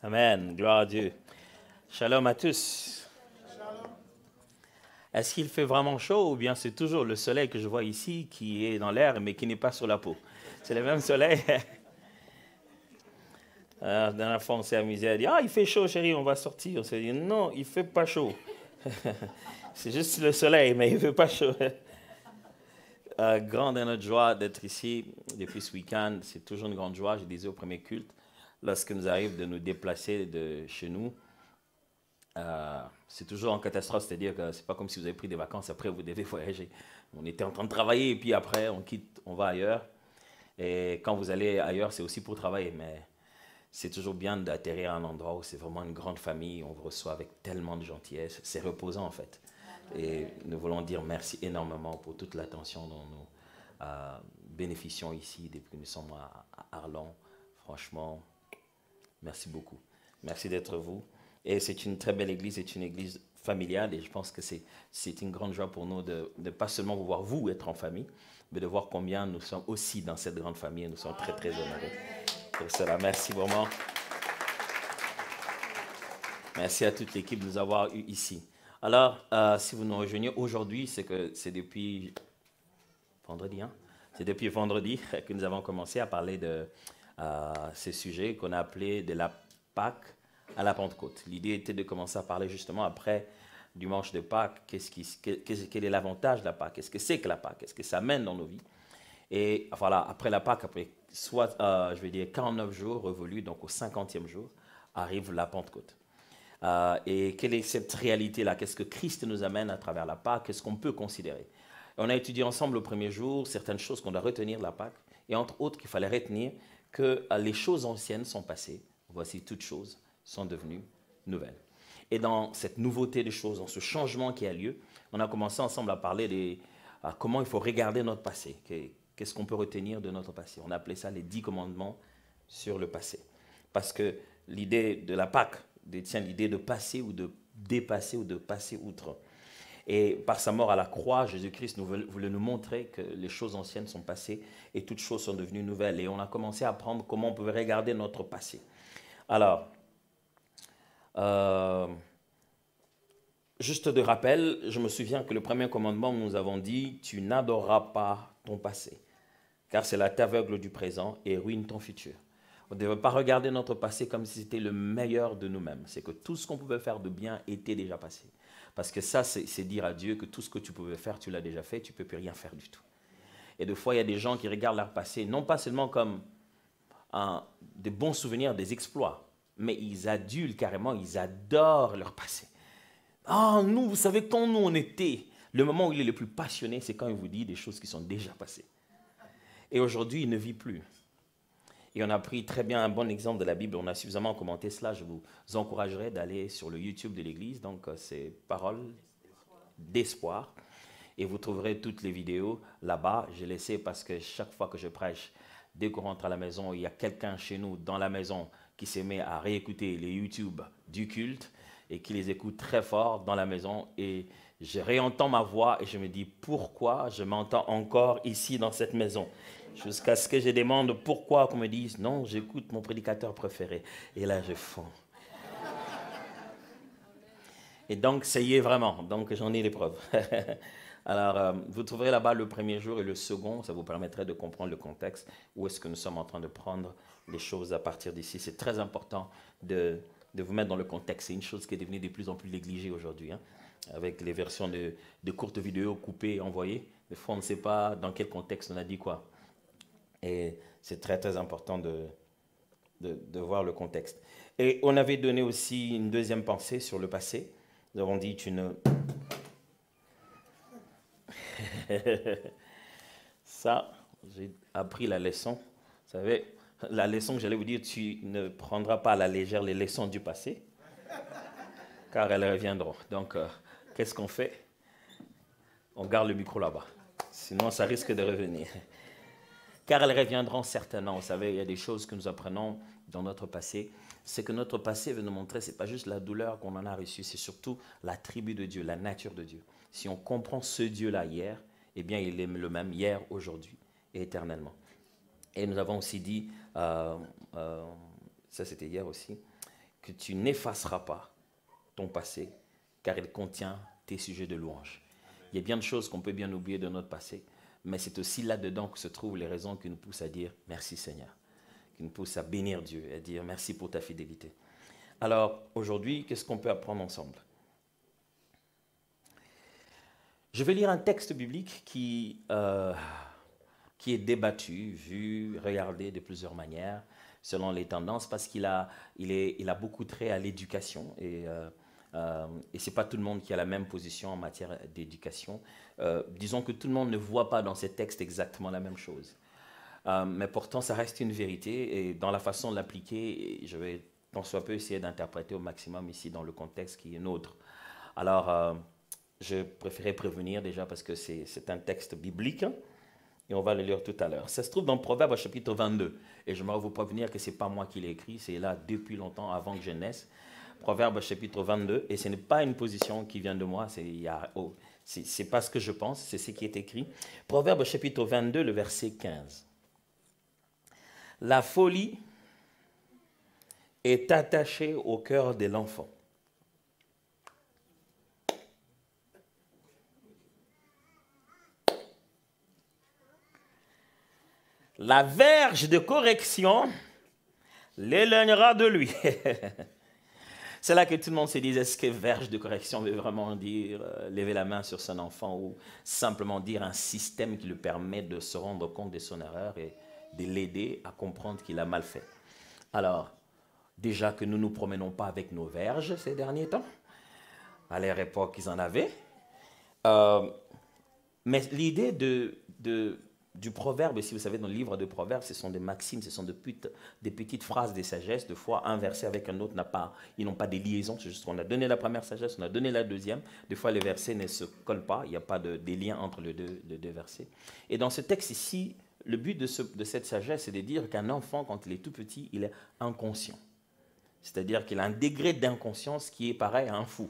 Amen. Gloire à Dieu. Shalom à tous. Est-ce qu'il fait vraiment chaud ou bien c'est toujours le soleil que je vois ici qui est dans l'air mais qui n'est pas sur la peau? C'est le même soleil. La dernière fois, on s'est amusé à dire « Ah, il fait chaud, chérie, on va sortir. » On s'est dit « Non, il ne fait pas chaud. » C'est juste le soleil, mais il ne fait pas chaud. Grande est notre joie d'être ici depuis ce week-end. C'est toujours une grande joie, je disais au premier culte, lorsque nous arrive de nous déplacer de chez nous. C'est toujours en catastrophe, c'est-à-dire que c'est pas comme si vous avez pris des vacances, après vous devez voyager. On était en train de travailler et puis après on quitte, on va ailleurs. Et quand vous allez ailleurs, c'est aussi pour travailler, mais c'est toujours bien d'atterrir à un endroit où c'est vraiment une grande famille, on vous reçoit avec tellement de gentillesse, c'est reposant en fait. Et nous voulons dire merci énormément pour toute l'attention dont nous bénéficions ici depuis que nous sommes à Arlon. Franchement, merci beaucoup. Merci d'être vous. Et c'est une très belle église, c'est une église familiale et je pense que c'est une grande joie pour nous de ne pas seulement vous voir vous être en famille, mais de voir combien nous sommes aussi dans cette grande famille et nous sommes très très honorés pour cela. Merci vraiment. Merci à toute l'équipe de nous avoir eu ici. Alors, si vous nous rejoignez aujourd'hui, c'est que c'est depuis vendredi, hein? C'est depuis vendredi que nous avons commencé à parler de ces sujets qu'on a appelés de la Pâque à la Pentecôte. L'idée était de commencer à parler justement après dimanche de Pâques, quel est l'avantage de la Pâque, qu'est-ce que c'est que la Pâque, qu'est-ce que ça mène dans nos vies. Et voilà, après la Pâque, après soit, je vais dire 49 jours révolus, donc au 50e jour, arrive la Pentecôte. Et quelle est cette réalité-là? Qu'est-ce que Christ nous amène à travers la Pâque? Qu'est-ce qu'on peut considérer? On a étudié ensemble le premier jour certaines choses qu'on doit retenir de la Pâque, et entre autres qu'il fallait retenir que les choses anciennes sont passées, voici toutes choses sont devenues nouvelles. Et dans cette nouveauté des choses, dans ce changement qui a lieu, on a commencé ensemble à parler de comment il faut regarder notre passé, qu'est-ce qu'on peut retenir de notre passé. On a appelé ça les 10 commandements sur le passé. Parce que l'idée de la Pâque détient l'idée de passer ou de dépasser ou de passer outre. Et par sa mort à la croix, Jésus-Christ voulait nous montrer que les choses anciennes sont passées et toutes choses sont devenues nouvelles. Et on a commencé à apprendre comment on pouvait regarder notre passé. Alors, juste de rappel, je me souviens que le premier commandement, nous avons dit « Tu n'adoreras pas ton passé, car cela t'aveugle du présent et ruine ton futur. » On ne devait pas regarder notre passé comme si c'était le meilleur de nous-mêmes. C'est que tout ce qu'on pouvait faire de bien était déjà passé. Parce que ça, c'est dire à Dieu que tout ce que tu pouvais faire, tu l'as déjà fait, tu ne peux plus rien faire du tout. Et des fois, il y a des gens qui regardent leur passé, non pas seulement comme des bons souvenirs, des exploits, mais ils adulent carrément, ils adorent leur passé. Ah, nous, vous savez, quand nous on était, le moment où il est le plus passionné, c'est quand il vous dit des choses qui sont déjà passées. Et aujourd'hui, il ne vit plus. Et on a pris très bien un bon exemple de la Bible. On a suffisamment commenté cela. Je vous encouragerai d'aller sur le YouTube de l'Église. Donc, c'est Paroles d'espoir. Et vous trouverez toutes les vidéos là-bas. Je les sais parce que chaque fois que je prêche, dès qu'on rentre à la maison, il y a quelqu'un chez nous dans la maison qui se met à réécouter les YouTube du culte et qui les écoute très fort dans la maison. Et je réentends ma voix et je me dis pourquoi je m'entends encore ici dans cette maison. Jusqu'à ce que je demande pourquoi qu'on me dise non, j'écoute mon prédicateur préféré. Et là, je fonds. Et donc, ça y est vraiment. Donc, j'en ai les preuves. Alors, vous trouverez là-bas le premier jour et le second. Ça vous permettrait de comprendre le contexte. Où est-ce que nous sommes en train de prendre les choses à partir d'ici. C'est très important de vous mettre dans le contexte. C'est une chose qui est devenue de plus en plus négligée aujourd'hui. Hein, avec les versions de courtes vidéos coupées et envoyées. Des fois, on ne sait pas dans quel contexte on a dit quoi. Et c'est très, très important de voir le contexte. Et on avait donné aussi une deuxième pensée sur le passé. Nous avons dit, tu ne... Ça, j'ai appris la leçon. Vous savez, la leçon que j'allais vous dire, tu ne prendras pas à la légère les leçons du passé, car elles reviendront. Donc, qu'est-ce qu'on fait? On garde le micro là-bas. Sinon, ça risque de revenir. Car elles reviendront certainement. Vous savez, il y a des choses que nous apprenons dans notre passé. C'est que notre passé veut nous montrer, ce n'est pas juste la douleur qu'on en a reçue, c'est surtout l'attribut de Dieu, la nature de Dieu. Si on comprend ce Dieu-là hier, eh bien, il est le même hier, aujourd'hui et éternellement. Et nous avons aussi dit, ça c'était hier aussi, que tu n'effaceras pas ton passé, car il contient tes sujets de louange. Il y a bien de choses qu'on peut bien oublier de notre passé, mais c'est aussi là-dedans que se trouvent les raisons qui nous poussent à dire merci Seigneur, qui nous poussent à bénir Dieu, à dire merci pour ta fidélité. Alors aujourd'hui, qu'est-ce qu'on peut apprendre ensemble? Je vais lire un texte biblique qui est débattu, vu, regardé de plusieurs manières, selon les tendances, parce qu'il a beaucoup trait à l'éducation. Et ce n'est pas tout le monde qui a la même position en matière d'éducation. Disons que tout le monde ne voit pas dans ces textes exactement la même chose. Mais pourtant, ça reste une vérité. Et dans la façon de l'appliquer, je vais tant soit peu essayer d'interpréter au maximum ici dans le contexte qui est nôtre. Alors, je préférais prévenir déjà parce que c'est un texte biblique. Et on va le lire tout à l'heure. Ça se trouve dans Proverbes chapitre 22. Et j'aimerais vous prévenir que ce n'est pas moi qui l'ai écrit, c'est là depuis longtemps, avant que je naisse. Proverbes chapitre 22. Et ce n'est pas une position qui vient de moi, c'est pas ce que je pense, c'est ce qui est écrit. Proverbes chapitre 22, le verset 15. La folie est attachée au cœur de l'enfant. La verge de correction l'éloignera de lui. C'est là que tout le monde se dit, est-ce que verge de correction veut vraiment dire lever la main sur son enfant ou simplement dire un système qui lui permet de se rendre compte de son erreur et de l'aider à comprendre qu'il a mal fait. Alors, déjà que nous ne nous promenons pas avec nos verges ces derniers temps, à leur époque ils en avaient, mais l'idée du proverbe, si vous savez, dans le livre de Proverbes, ce sont des maximes, ce sont des petites phrases de sagesse. Des fois, un verset avec un autre ils n'ont pas de liaison. C'est juste qu'on a donné la première sagesse, on a donné la deuxième. Des fois, les versets ne se collent pas. Il n'y a pas de lien entre les deux versets. Et dans ce texte ici, le but de cette sagesse, c'est de dire qu'un enfant, quand il est tout petit, il est inconscient. C'est-à-dire qu'il a un degré d'inconscience qui est pareil à un fou.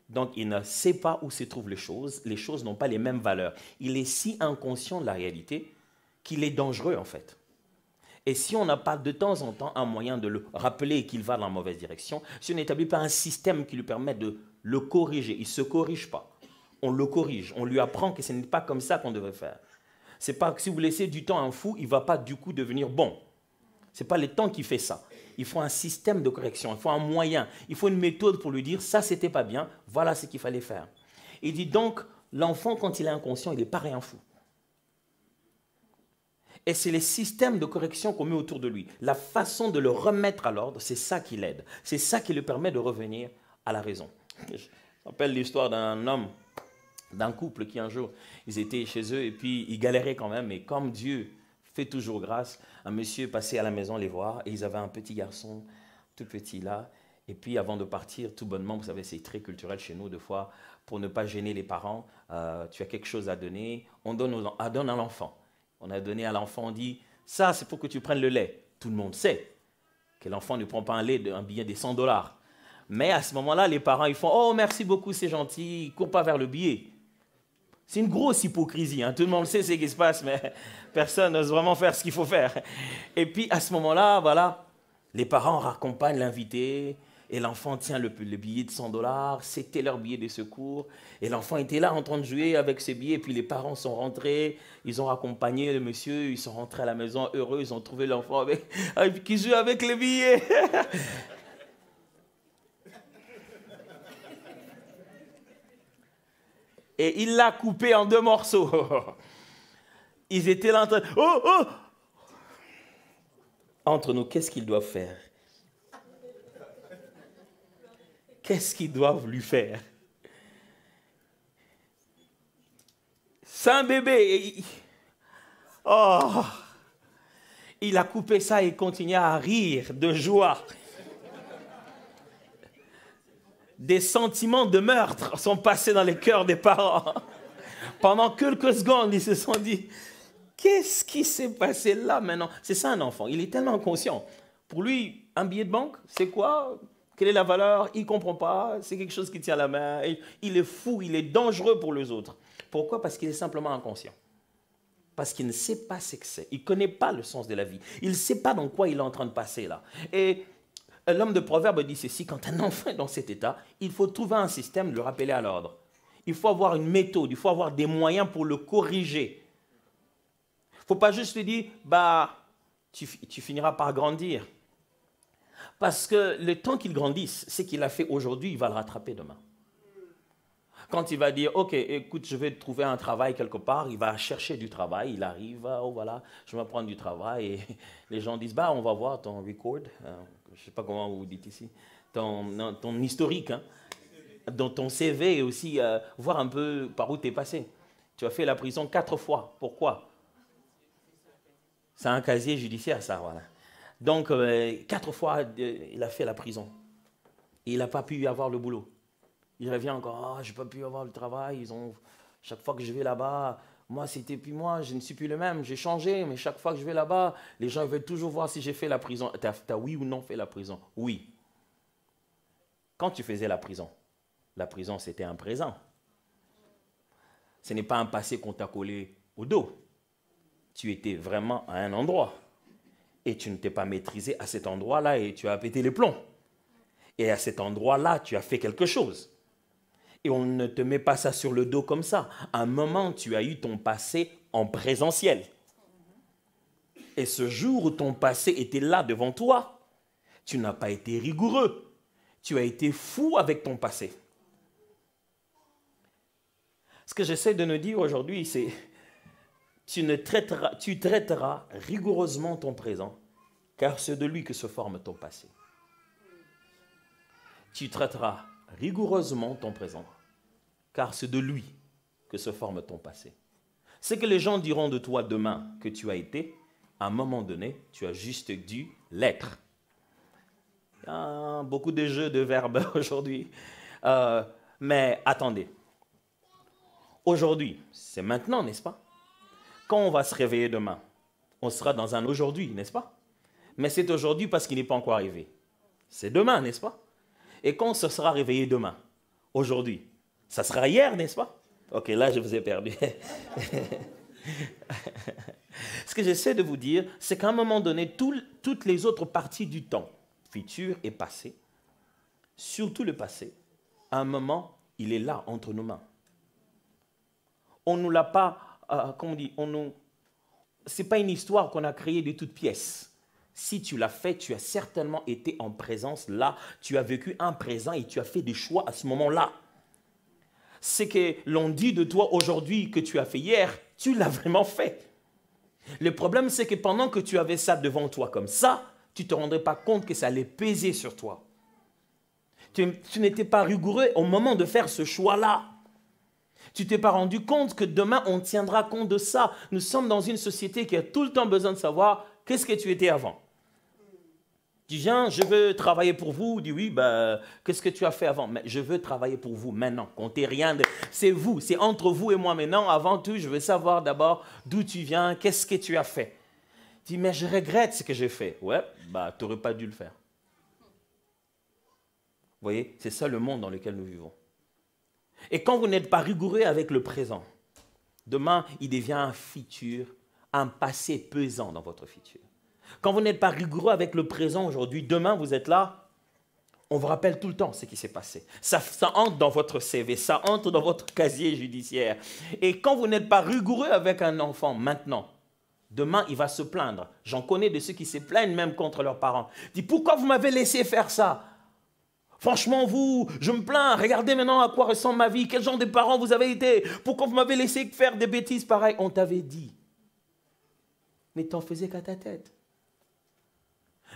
Donc, il ne sait pas où se trouvent les choses n'ont pas les mêmes valeurs. Il est si inconscient de la réalité qu'il est dangereux, en fait. Et si on n'a pas de temps en temps un moyen de le rappeler qu'il va dans la mauvaise direction, si on n'établit pas un système qui lui permet de le corriger, il ne se corrige pas, on le corrige, on lui apprend que ce n'est pas comme ça qu'on devrait faire. Ce n'est pas que si vous laissez du temps à un fou, il ne va pas du coup devenir bon. Ce n'est pas le temps qui fait ça. Il faut un système de correction, il faut un moyen, il faut une méthode pour lui dire ça, c'était pas bien, voilà ce qu'il fallait faire. Il dit donc, l'enfant, quand il est inconscient, il est pareil à un fou. Et c'est les systèmes de correction qu'on met autour de lui. La façon de le remettre à l'ordre, c'est ça qui l'aide. C'est ça qui lui permet de revenir à la raison. Je me rappelle l'histoire d'un homme, d'un couple qui un jour, ils étaient chez eux et puis ils galéraient quand même. Et comme Dieu fait toujours grâce, un monsieur passait à la maison les voir et ils avaient un petit garçon, tout petit là. Et puis avant de partir, tout bonnement, vous savez, c'est très culturel chez nous, des fois, pour ne pas gêner les parents, tu as quelque chose à donner, on donne à l'enfant. On a donné à l'enfant, on dit, ça c'est pour que tu prennes le lait. Tout le monde sait que l'enfant ne prend pas un billet de $100. Mais à ce moment-là, les parents, ils font, oh merci beaucoup, c'est gentil, ils ne courent pas vers le billet. C'est une grosse hypocrisie, hein. Tout le monde sait ce qui se passe, mais personne n'ose vraiment faire ce qu'il faut faire. Et puis à ce moment-là, voilà, les parents raccompagnent l'invité et l'enfant tient le billet de $100, c'était leur billet de secours. Et l'enfant était là en train de jouer avec ce billet, et puis les parents sont rentrés, ils ont accompagné le monsieur, ils sont rentrés à la maison heureux, ils ont trouvé l'enfant qui joue avec le billet. Et il l'a coupé en 2 morceaux. Ils étaient là en train de... Oh, oh! Entre nous, qu'est-ce qu'ils doivent faire? Qu'est-ce qu'ils doivent lui faire? C'est un bébé. Oh! Il a coupé ça et continuait à rire de joie. Des sentiments de meurtre sont passés dans les cœurs des parents. Pendant quelques secondes, ils se sont dit, qu'est-ce qui s'est passé là maintenant? C'est ça un enfant, il est tellement inconscient. Pour lui, un billet de banque, c'est quoi? Quelle est la valeur? Il ne comprend pas, c'est quelque chose qui tient la main. Il est fou, il est dangereux pour les autres. Pourquoi? Parce qu'il est simplement inconscient. Parce qu'il ne sait pas ce que c'est. Il ne connaît pas le sens de la vie. Il ne sait pas dans quoi il est en train de passer là. Et L'homme de Proverbe dit ceci, quand un enfant est dans cet état, il faut trouver un système de le rappeler à l'ordre. Il faut avoir une méthode, il faut avoir des moyens pour le corriger. Il ne faut pas juste lui dire, tu finiras par grandir. Parce que le temps qu'il grandisse, ce qu'il a fait aujourd'hui, il va le rattraper demain. Quand il va dire, ok, écoute, je vais trouver un travail quelque part, il va chercher du travail, il arrive, oh voilà, je vais prendre du travail, et les gens disent, on va voir ton record, je ne sais pas comment vous dites ici, ton historique, hein, dans ton CV aussi, voir un peu par où tu es passé. Tu as fait la prison 4 fois, pourquoi? C'est un casier judiciaire, ça, voilà. Donc, 4 fois, il a fait la prison, et il n'a pas pu avoir le boulot. Il revient encore, je n'ai pas pu avoir le travail, chaque fois que je vais là-bas, moi, je ne suis plus le même, j'ai changé, mais chaque fois que je vais là-bas, les gens veulent toujours voir si j'ai fait la prison. Tu as oui ou non fait la prison? Oui. Quand tu faisais la prison, c'était un présent. Ce n'est pas un passé qu'on t'a collé au dos. Tu étais vraiment à un endroit. Et tu ne t'es pas maîtrisé à cet endroit-là et tu as pété les plombs. Et à cet endroit-là, tu as fait quelque chose. Et on ne te met pas ça sur le dos comme ça. À un moment, tu as eu ton passé en présentiel. Et ce jour où ton passé était là devant toi, tu n'as pas été rigoureux. Tu as été fou avec ton passé. Ce que j'essaie de nous dire aujourd'hui, c'est tu traiteras rigoureusement ton présent, car c'est de lui que se forme ton passé. Tu traiteras rigoureusement ton présent, car c'est de lui que se forme ton passé. Ce que les gens diront de toi demain que tu as été, à un moment donné, tu as juste dû l'être. Il y a beaucoup de jeux de verbes aujourd'hui. Mais attendez. Aujourd'hui, c'est maintenant, n'est-ce pas? Quand on va se réveiller demain, on sera dans un aujourd'hui, n'est-ce pas? Mais c'est aujourd'hui parce qu'il n'est pas encore arrivé. C'est demain, n'est-ce pas? Et quand on se sera réveillé demain, aujourd'hui, ça sera hier, n'est-ce pas? Ok, là, je vous ai perdu. Ce que j'essaie de vous dire, c'est qu'à un moment donné, toutes les autres parties du temps, futur et passé, surtout le passé, à un moment, il est là, entre nos mains. On ne nous l'a pas, comment on dit, ce n'est pas une histoire qu'on a créée de toutes pièces. Si tu l'as fait, tu as certainement été en présence là, tu as vécu un présent et tu as fait des choix à ce moment-là. Ce que l'on dit de toi aujourd'hui que tu as fait hier, tu l'as vraiment fait. Le problème, c'est que pendant que tu avais ça devant toi comme ça, tu ne te rendrais pas compte que ça allait peser sur toi. Tu n'étais pas rigoureux au moment de faire ce choix-là. Tu t'es pas rendu compte que demain, on tiendra compte de ça. Nous sommes dans une société qui a tout le temps besoin de savoir qu'est-ce que tu étais avant. Tu viens, je veux travailler pour vous. Dis oui, qu'est-ce que tu as fait avant? Mais je veux travailler pour vous maintenant. Comptez rien. C'est vous, c'est entre vous et moi maintenant. Avant tout, je veux savoir d'abord d'où tu viens, qu'est-ce que tu as fait. Dis, mais je regrette ce que j'ai fait. Ouais, tu n'aurais pas dû le faire. Vous voyez, c'est ça le monde dans lequel nous vivons. Et quand vous n'êtes pas rigoureux avec le présent, demain, il devient un futur, un passé pesant dans votre futur. Quand vous n'êtes pas rigoureux avec le présent aujourd'hui, demain, vous êtes là, on vous rappelle tout le temps ce qui s'est passé. Ça entre dans votre CV, ça entre dans votre casier judiciaire. Et quand vous n'êtes pas rigoureux avec un enfant maintenant, demain, il va se plaindre. J'en connais de ceux qui se plaignent même contre leurs parents. Ils disent, pourquoi vous m'avez laissé faire ça? Franchement, je me plains. Regardez maintenant à quoi ressemble ma vie. Quel genre de parents vous avez été? Pourquoi vous m'avez laissé faire des bêtises pareilles? On t'avait dit. Mais t'en faisais qu'à ta tête.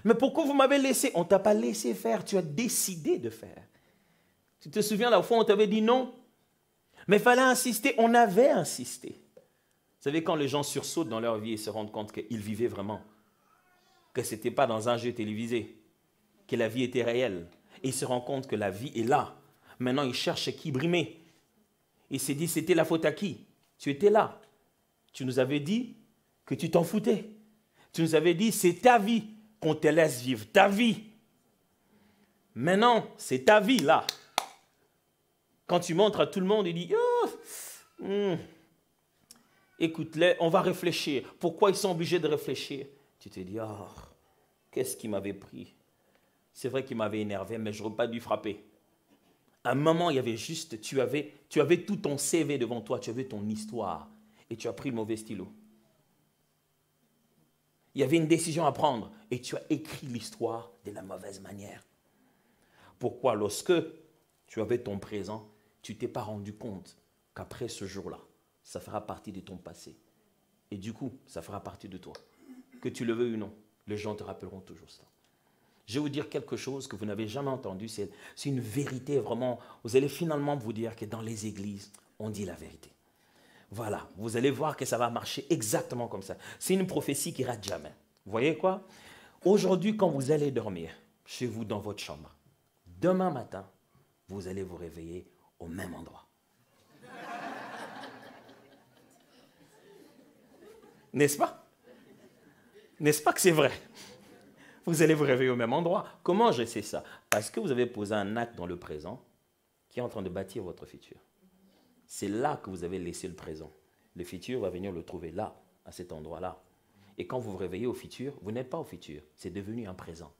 Mais pourquoi vous m'avez laissé? On ne t'a pas laissé faire. Tu as décidé de faire. Tu te souviens, la fois, on t'avait dit non. Mais il fallait insister. On avait insisté. Vous savez, quand les gens sursautent dans leur vie et se rendent compte qu'ils vivaient vraiment, que ce n'était pas dans un jeu télévisé, que la vie était réelle, et il se rend compte que la vie est là. Maintenant, il cherche qui brimer. Il s'est dit, c'était la faute à qui? Tu étais là. Tu nous avais dit que tu t'en foutais. Tu nous avais dit, c'est ta vie qu'on te laisse vivre. Ta vie. Maintenant, c'est ta vie, là. Quand tu montres à tout le monde, il dit, écoute-les, on va réfléchir. Pourquoi ils sont obligés de réfléchir? Tu te dis, qu'est-ce qui m'avait pris? C'est vrai qu'il m'avait énervé, mais je n'aurais pas dû frapper. À un moment, il y avait juste, tu avais tout ton CV devant toi, tu avais ton histoire, et tu as pris le mauvais stylo. Il y avait une décision à prendre, et tu as écrit l'histoire de la mauvaise manière. Pourquoi, lorsque tu avais ton présent, tu ne t'es pas rendu compte qu'après ce jour-là, ça fera partie de ton passé. Et du coup, ça fera partie de toi. Que tu le veuilles ou non, les gens te rappelleront toujours cela. Je vais vous dire quelque chose que vous n'avez jamais entendu, c'est une vérité vraiment. Vous allez finalement vous dire que dans les églises, on dit la vérité. Voilà, vous allez voir que ça va marcher exactement comme ça. C'est une prophétie qui rate jamais. Vous voyez quoi? Aujourd'hui, quand vous allez dormir, chez vous, dans votre chambre, demain matin, vous allez vous réveiller au même endroit. N'est-ce pas? N'est-ce pas que c'est vrai? Vous allez vous réveiller au même endroit. Comment je sais ça? Parce que vous avez posé un acte dans le présent qui est en train de bâtir votre futur. C'est là que vous avez laissé le présent. Le futur va venir le trouver là, à cet endroit-là. Et quand vous vous réveillez au futur, vous n'êtes pas au futur, c'est devenu un présent.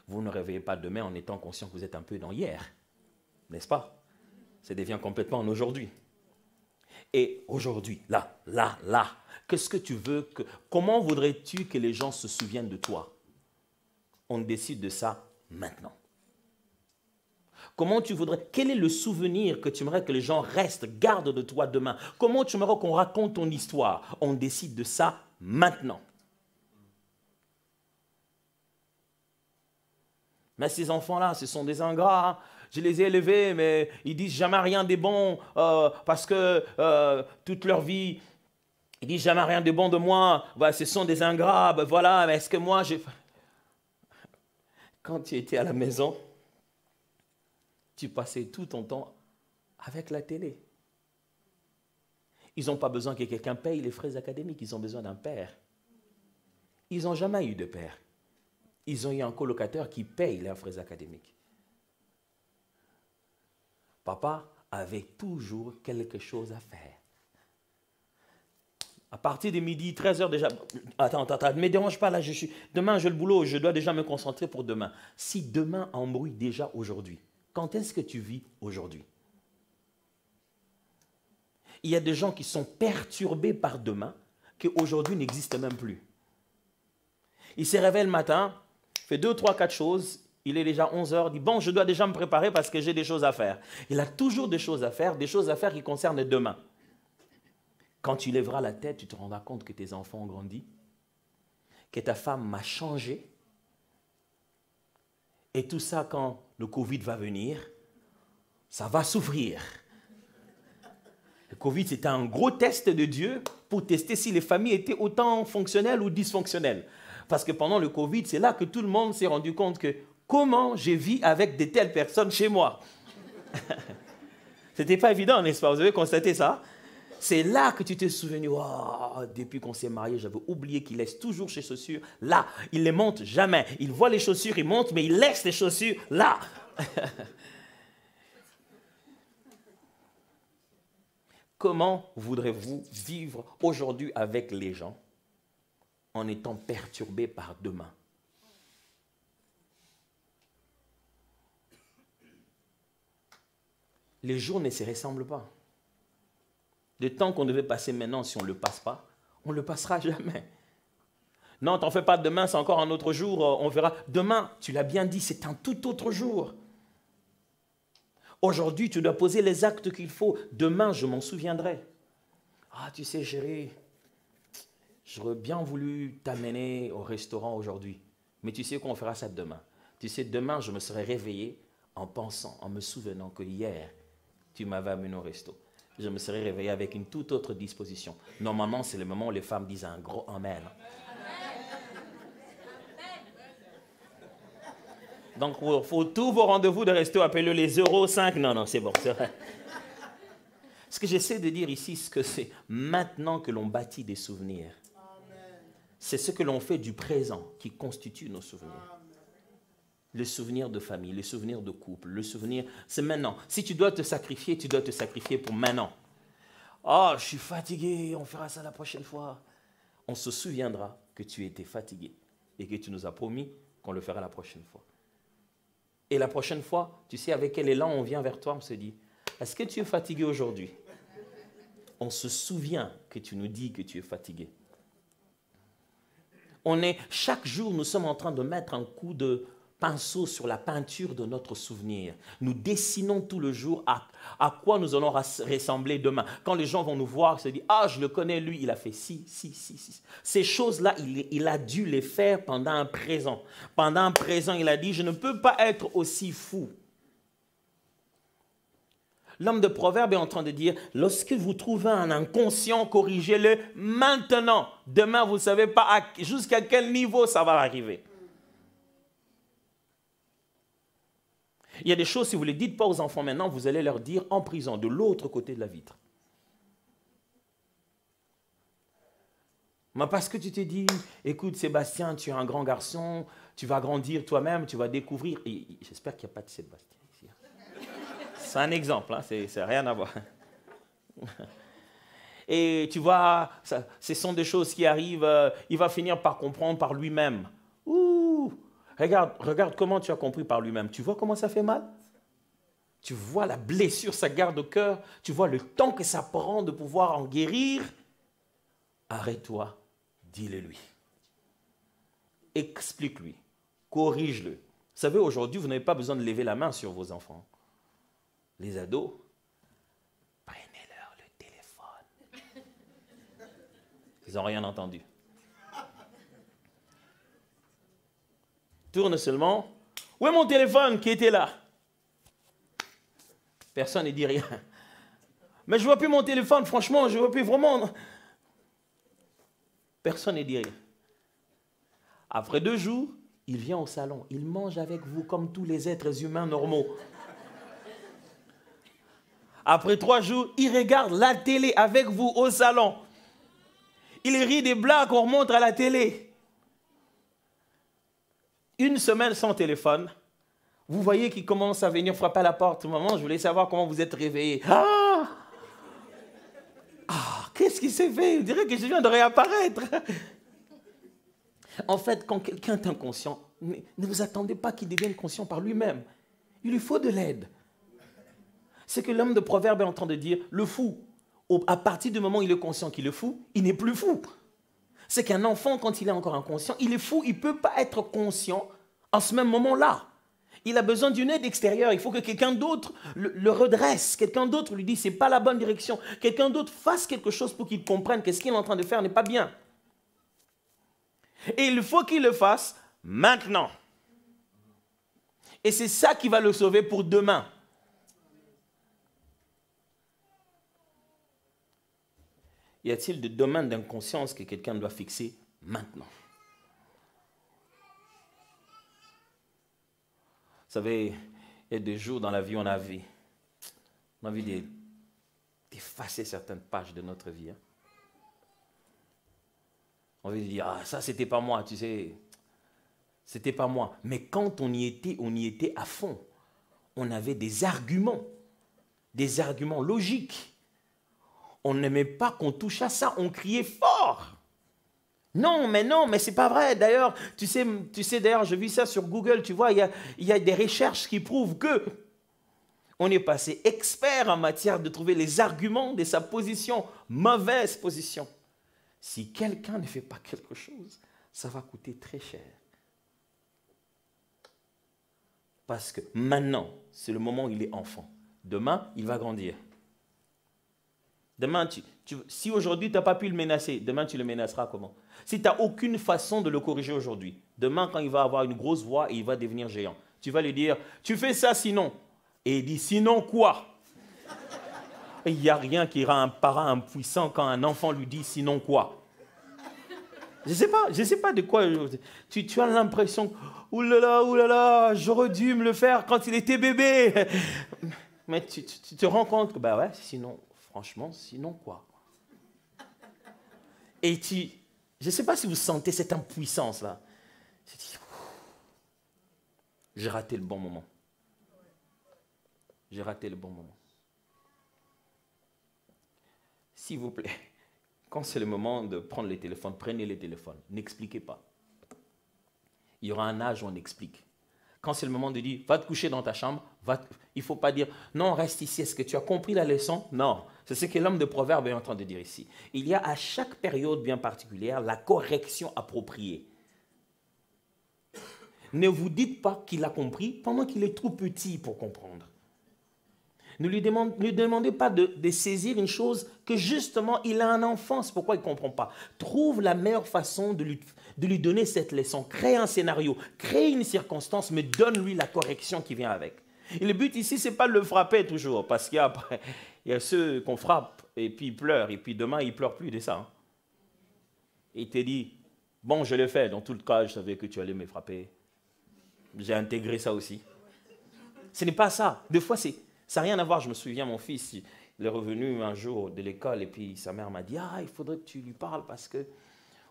Vous ne réveillez pas demain en étant conscient que vous êtes un peu dans hier, n'est-ce pas? Ça devient complètement en aujourd'hui. Et aujourd'hui, là, qu'est-ce que tu veux que... Comment voudrais-tu que les gens se souviennent de toi? On décide de ça maintenant. Comment tu voudrais... Quel est le souvenir que tu aimerais que les gens restent, gardent de toi demain? Comment tu aimerais qu'on raconte ton histoire? On décide de ça maintenant. Mais ces enfants-là, ce sont des ingrats. Je les ai élevés, mais ils disent jamais rien de bon parce que toute leur vie, ils disent jamais rien de bon de moi. Bah, ce sont des ingrats. Bah, voilà, mais est-ce que moi, j'ai... Quand tu étais à la maison, tu passais tout ton temps avec la télé. Ils n'ont pas besoin que quelqu'un paye les frais académiques. Ils ont besoin d'un père. Ils n'ont jamais eu de père. Ils ont eu un colocateur qui paye leurs frais académiques. Papa avait toujours quelque chose à faire. À partir de midi, 13h déjà... Attends, ne me dérange pas là, demain j'ai le boulot, je dois déjà me concentrer pour demain. Si demain embrouille déjà aujourd'hui, quand est-ce que tu vis aujourd'hui? Il y a des gens qui sont perturbés par demain, qui aujourd'hui n'existent même plus. Il se réveille le matin, fait 2, 3, 4 choses, il est déjà 11h, dit bon, je dois déjà me préparer parce que j'ai des choses à faire. Il a toujours des choses à faire qui concernent demain. Quand tu lèveras la tête, tu te rendras compte que tes enfants ont grandi, que ta femme m'a changé. Et tout ça, quand le Covid va venir, ça va souffrir. Le Covid, c'était un gros test de Dieu pour tester si les familles étaient autant fonctionnelles ou dysfonctionnelles. Parce que pendant le Covid, c'est là que tout le monde s'est rendu compte que comment je vis avec de telles personnes chez moi. C'était pas évident, n'est-ce pas? Vous avez constaté ça? C'est là que tu t'es souvenu, oh, depuis qu'on s'est mariés, j'avais oublié qu'il laisse toujours ses chaussures là. Il ne les monte jamais. Il voit les chaussures, il monte, mais il laisse les chaussures là. Comment voudrez-vous vivre aujourd'hui avec les gens en étant perturbé par demain? Les jours ne se ressemblent pas. Le temps qu'on devait passer maintenant, si on ne le passe pas, on ne le passera jamais. Non, t'en fais pas, demain, c'est encore un autre jour, on verra. Demain, tu l'as bien dit, c'est un tout autre jour. Aujourd'hui, tu dois poser les actes qu'il faut. Demain, je m'en souviendrai. Ah, tu sais, chérie, j'aurais bien voulu t'amener au restaurant aujourd'hui. Mais tu sais qu'on fera ça demain. Tu sais, demain, je me serai réveillé en pensant, en me souvenant que hier, tu m'avais amené au resto. Je me serais réveillé avec une toute autre disposition. Normalement, c'est le moment où les femmes disent un gros amen. Donc, il faut tous vos rendez-vous de resto, appelez-le les 05. Non, c'est bon, c'est vrai. Ce que j'essaie de dire ici, c'est que c'est maintenant que l'on bâtit des souvenirs. C'est ce que l'on fait du présent qui constitue nos souvenirs. Le souvenir de famille, le souvenir de couple, le souvenir, c'est maintenant. Si tu dois te sacrifier, tu dois te sacrifier pour maintenant. Oh, je suis fatigué, on fera ça la prochaine fois. On se souviendra que tu étais fatigué et que tu nous as promis qu'on le fera la prochaine fois. Et la prochaine fois, tu sais avec quel élan on vient vers toi, on se dit, est-ce que tu es fatigué aujourd'hui? On se souvient que tu nous dis que tu es fatigué. Chaque jour, nous sommes en train de mettre un coup de pinceau sur la peinture de notre souvenir. Nous dessinons tout le jour à quoi nous allons ressembler demain. Quand les gens vont nous voir, ils se disent, ah, je le connais, lui, il a fait ci. Ces choses-là, il a dû les faire pendant un présent. Pendant un présent, il a dit, je ne peux pas être aussi fou. L'homme de Proverbe est en train de dire, lorsque vous trouvez un inconscient, corrigez-le maintenant. Demain, vous ne savez pas jusqu'à quel niveau ça va arriver. Il y a des choses, si vous ne les dites pas aux enfants maintenant, vous allez leur dire en prison, de l'autre côté de la vitre. Mais parce que tu t'es dit, écoute Sébastien, tu es un grand garçon, tu vas grandir toi-même, tu vas découvrir. J'espère qu'il n'y a pas de Sébastien. C'est un exemple, hein, ça n'a rien à voir. Et tu vois, ce sont des choses qui arrivent, il va finir par comprendre par lui-même. Ouh, regarde comment tu as compris par lui-même. Tu vois comment ça fait mal? Tu vois la blessure, ça garde au cœur. Tu vois le temps que ça prend de pouvoir en guérir. Arrête-toi, dis-le lui. Explique-lui, corrige-le. Vous savez, aujourd'hui, vous n'avez pas besoin de lever la main sur vos enfants. Les ados, prenez-leur le téléphone. Ils n'ont rien entendu. Tourne seulement. Où est mon téléphone qui était là? Personne ne dit rien. Mais je ne vois plus mon téléphone, franchement, je ne vois plus vraiment. Personne ne dit rien. Après 2 jours, il vient au salon. Il mange avec vous comme tous les êtres humains normaux. Après 3 jours, il regarde la télé avec vous au salon. Il rit des blagues qu'on remonte à la télé. 1 semaine sans téléphone. Vous voyez qu'il commence à venir frapper à la porte. Maman, je voulais savoir comment vous êtes réveillé. Ah, qu'est-ce qui s'est fait? On dirait que je viens de réapparaître. En fait, quand quelqu'un est inconscient, ne vous attendez pas qu'il devienne conscient par lui-même. Il lui faut de l'aide. C'est que l'homme de Proverbe est en train de dire, le fou, à partir du moment où il est conscient qu'il est fou, il n'est plus fou. C'est qu'un enfant, quand il est encore inconscient, il est fou, il ne peut pas être conscient en ce même moment-là. Il a besoin d'une aide extérieure, il faut que quelqu'un d'autre le redresse, quelqu'un d'autre lui dise, ce n'est pas la bonne direction, quelqu'un d'autre fasse quelque chose pour qu'il comprenne que ce qu'il est en train de faire n'est pas bien. Et il faut qu'il le fasse maintenant. Et c'est ça qui va le sauver pour demain. Y a-t-il des domaines d'inconscience que quelqu'un doit fixer maintenant? Vous savez, il y a des jours dans la vie, on a envie d'effacer certaines pages de notre vie. Hein. On a envie de dire, ah, ça, c'était pas moi, tu sais. C'était pas moi. Mais quand on y était à fond. On avait des arguments logiques. On n'aimait pas qu'on touche à ça, on criait fort. Non, mais c'est pas vrai. D'ailleurs, tu sais d'ailleurs, je vis ça sur Google, tu vois, il y a des recherches qui prouvent que on est passé expert en matière de trouver les arguments de sa position, mauvaise position. Si quelqu'un ne fait pas quelque chose, ça va coûter très cher. Parce que maintenant, c'est le moment où il est enfant. Demain, il va grandir. Demain, si aujourd'hui tu n'as pas pu le menacer, demain tu le menaceras comment? Si tu n'as aucune façon de le corriger aujourd'hui, demain quand il va avoir une grosse voix et il va devenir géant, tu vas lui dire, tu fais ça sinon. Et il dit, sinon quoi? Il n'y a rien qui rend un parent impuissant quand un enfant lui dit, sinon quoi? Je ne sais pas de quoi. Tu as l'impression, oulala, j'aurais dû me le faire quand il était bébé. Mais tu te rends compte que, bah ouais, sinon... Franchement, sinon quoi? Et je ne sais pas si vous sentez cette impuissance-là. J'ai raté le bon moment. J'ai raté le bon moment. S'il vous plaît, quand c'est le moment de prendre les téléphones, prenez les téléphones. N'expliquez pas. Il y aura un âge où on explique. Quand c'est le moment de dire, va te coucher dans ta chambre, il ne faut pas dire, non, reste ici, est-ce que tu as compris la leçon? Non, c'est ce que l'homme de Proverbe est en train de dire ici. Il y a à chaque période bien particulière la correction appropriée. Ne vous dites pas qu'il a compris pendant qu'il est trop petit pour comprendre. Ne lui demandez pas de saisir une chose que justement il a en enfance. Pourquoi il ne comprend pas? Trouve la meilleure façon de lui donner cette leçon. Crée un scénario, crée une circonstance, mais donne-lui la correction qui vient avec. Et le but ici, ce n'est pas de le frapper toujours, parce qu'il y a ceux qu'on frappe et puis ils pleurent, et puis demain ils ne pleurent plus de ça. Hein. Et il te dit, bon, je l'ai fait, dans tout le cas, je savais que tu allais me frapper. J'ai intégré ça aussi. Ce n'est pas ça. Des fois, ça n'a rien à voir. Je me souviens, mon fils, il est revenu un jour de l'école et puis sa mère m'a dit, ah, il faudrait que tu lui parles parce que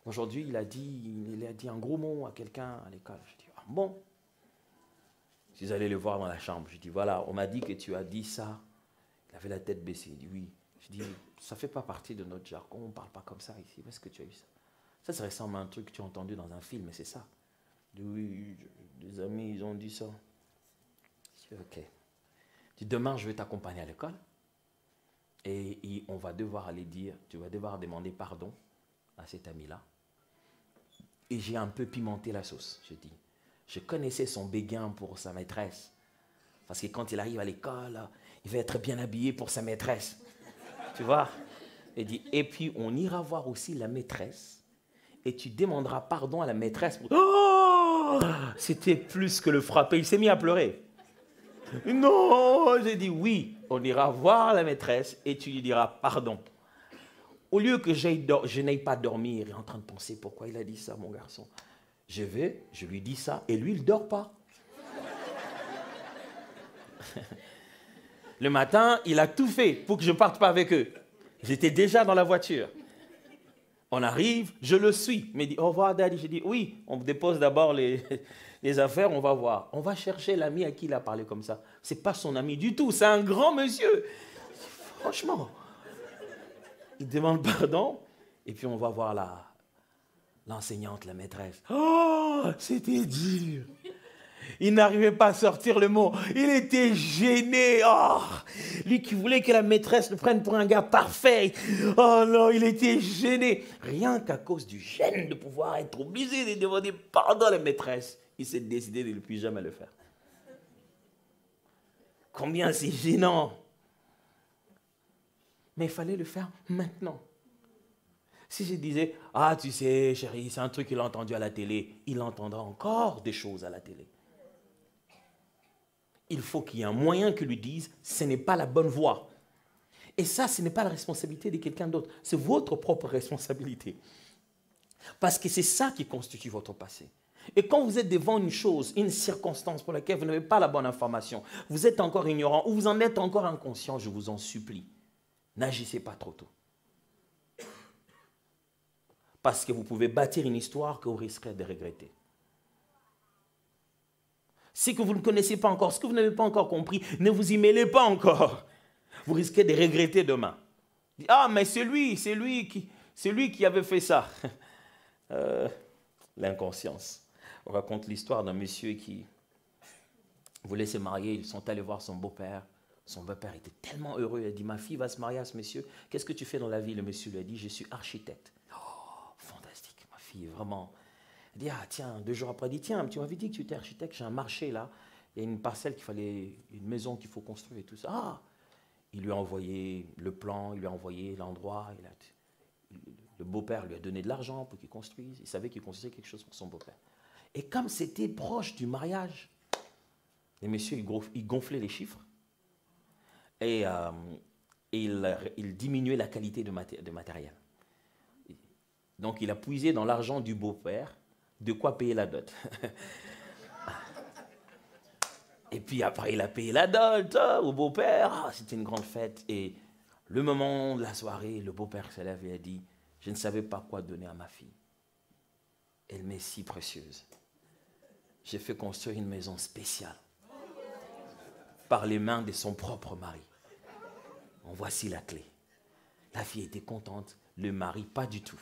aujourd'hui, il a dit un gros mot à quelqu'un à l'école. Je dis, ah bon? Je suis allé le voir dans la chambre. Je dis, voilà, on m'a dit que tu as dit ça. Il avait la tête baissée. Il dit, oui. Je dis, ça ne fait pas partie de notre jargon. On ne parle pas comme ça ici. Où est-ce que tu as eu ça? Ça ressemble à un truc que tu as entendu dans un film, mais c'est ça. Je dis, oui, des amis, ils ont dit ça. Je dis, ok. Je dis, demain, je vais t'accompagner à l'école. Et on va devoir aller dire, tu vas devoir demander pardon à cet ami-là. Et j'ai un peu pimenté la sauce, je dis. Je connaissais son béguin pour sa maîtresse. Parce que quand il arrive à l'école, il va être bien habillé pour sa maîtresse. Tu vois? Il dit, et puis on ira voir aussi la maîtresse. Et tu demanderas pardon à la maîtresse. Oh! C'était plus que le frapper. Il s'est mis à pleurer. Non, j'ai dit oui. On ira voir la maîtresse et tu lui diras pardon. Au lieu que je n'aille pas dormir, il est en train de penser pourquoi il a dit ça, mon garçon. Je lui dis ça, et lui, il ne dort pas. Le matin, il a tout fait pour que je ne parte pas avec eux. J'étais déjà dans la voiture. On arrive, je le suis. Il me dit, au revoir, Daddy. Je dis, oui, on dépose d'abord les affaires, on va voir. On va chercher l'ami à qui il a parlé comme ça. Ce n'est pas son ami du tout, c'est un grand monsieur. Franchement. Il demande pardon, et puis on va voir l'enseignante, la maîtresse. Oh, c'était dur. Il n'arrivait pas à sortir le mot. Il était gêné. Oh, lui qui voulait que la maîtresse le prenne pour un gars parfait. Oh non, il était gêné. Rien qu'à cause du gêne de pouvoir être obligé de demander pardon à la maîtresse, il s'est décidé de ne plus jamais le faire. Combien c'est gênant. Mais il fallait le faire maintenant. Si je disais, ah tu sais chérie, c'est un truc qu'il a entendu à la télé, il entendra encore des choses à la télé. Il faut qu'il y ait un moyen que lui dise, ce n'est pas la bonne voie. Et ça, ce n'est pas la responsabilité de quelqu'un d'autre, c'est votre propre responsabilité. Parce que c'est ça qui constitue votre passé. Et quand vous êtes devant une chose, une circonstance pour laquelle vous n'avez pas la bonne information, vous êtes encore ignorant ou vous en êtes encore inconscient, je vous en supplie, n'agissez pas trop tôt. Parce que vous pouvez bâtir une histoire que vous risquerez de regretter. Ce que vous ne connaissez pas encore, ce que vous n'avez pas encore compris, ne vous y mêlez pas encore. Vous risquez de regretter demain. Ah, mais c'est lui qui avait fait ça. L'inconscience. On raconte l'histoire d'un monsieur qui voulait se marier. Ils sont allés voir son beau-père. Son beau-père était tellement heureux. Il a dit, ma fille va se marier à ce monsieur. Qu'est-ce que tu fais dans la vie? Le monsieur lui a dit, je suis architecte. Oh, fantastique, ma fille, vraiment. Il dit, ah tiens, 2 jours après, il dit, tiens, tu m'avais dit que tu étais architecte, j'ai un marché là, il y a une parcelle une maison qu'il faut construire et tout ça. Ah, il lui a envoyé le plan, il lui a envoyé l'endroit, le beau-père lui a donné de l'argent pour qu'il construise, il savait qu'il construisait quelque chose pour son beau-père. Et comme c'était proche du mariage, le monsieur, il gonflait les chiffres et il diminuait la qualité de matériel. Donc il a puisé dans l'argent du beau-père de quoi payer la dot. Et puis après, il a payé la dot au beau-père. Ah, c'était une grande fête. Et le moment de la soirée, le beau-père se lève et a dit, je ne savais pas quoi donner à ma fille. Elle m'est si précieuse. J'ai fait construire une maison spéciale par les mains de son propre mari. En voici la clé. La fille était contente, le mari pas du tout.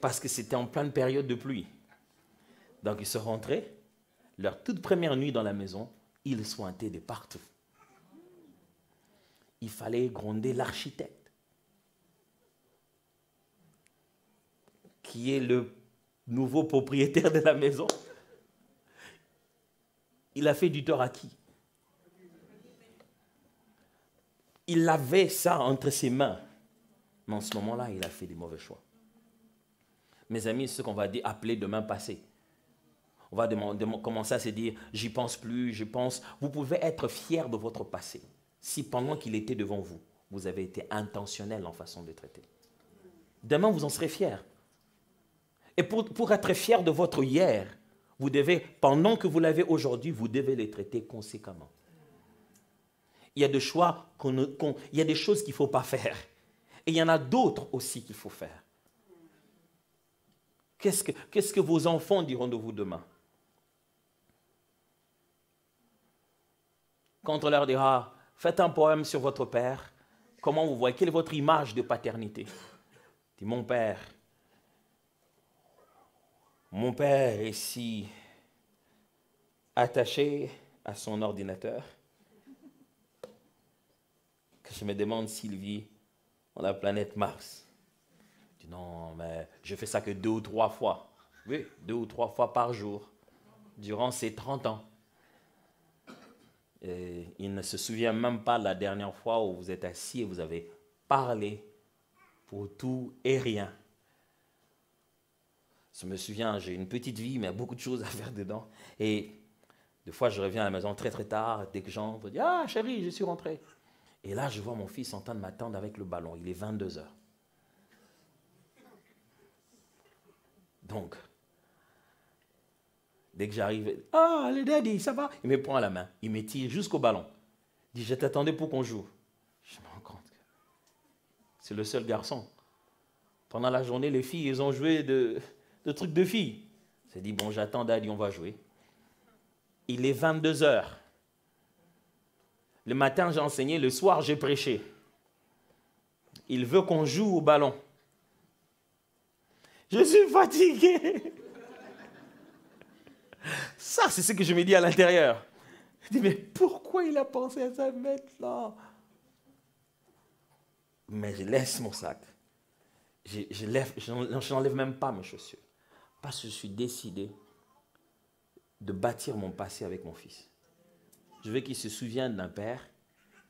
parce que c'était en pleine période de pluie. Donc ils sont rentrés, leur toute première nuit dans la maison, ils sointaient de partout. Il fallait gronder l'architecte, qui est le nouveau propriétaire de la maison. Il a fait du tort à qui? Il avait ça entre ses mains. Mais en ce moment-là, il a fait des mauvais choix. Mes amis, c'est ce qu'on va appeler demain passé. On va commencer à se dire, j'y pense plus, je pense. Vous pouvez être fier de votre passé. Si pendant qu'il était devant vous, vous avez été intentionnel en façon de traiter. Demain, vous en serez fier. Et pour être fier de votre hier, vous devez, pendant que vous l'avez aujourd'hui, vous devez les traiter conséquemment. Il y a des choix, il y a des choses qu'il ne faut pas faire. Et il y en a d'autres aussi qu'il faut faire. Qu'est-ce que vos enfants diront de vous demain? Quand on leur dira, faites un poème sur votre père, comment vous voyez? Quelle est votre image de paternité? Dit, mon père est si attaché à son ordinateur que je me demande s'il vit dans la planète Mars. Je dis, non, mais je fais ça que 2 ou 3 fois. Oui, 2 ou 3 fois par jour, durant ces 30 ans. Et il ne se souvient même pas la dernière fois où vous êtes assis et vous avez parlé pour tout et rien. Je me souviens, j'ai une petite vie, mais il y a beaucoup de choses à faire dedans. Et des fois, je reviens à la maison très très tard, dès que j'entre, je dis, ah chérie, je suis rentré. Et là, je vois mon fils en train de m'attendre avec le ballon. Il est 22 heures. Donc, dès que j'arrive, ah, le daddy, ça va? Il me prend à la main, il me tire jusqu'au ballon. Il dit, je t'attendais pour qu'on joue. Je me rends compte que c'est le seul garçon. Pendant la journée, les filles, ils ont joué de trucs de filles. J'ai dit, bon, j'attends daddy, on va jouer. Il est 22 heures. Le matin, j'ai enseigné, le soir, j'ai prêché. Il veut qu'on joue au ballon. Je suis fatigué. Ça, c'est ce que je me dis à l'intérieur. Je dis, mais pourquoi il a pensé à ça maintenant? Mais je laisse mon sac. Je n'enlève même pas mes chaussures. Parce que je suis décidé de bâtir mon passé avec mon fils. Je veux qu'il se souvienne d'un père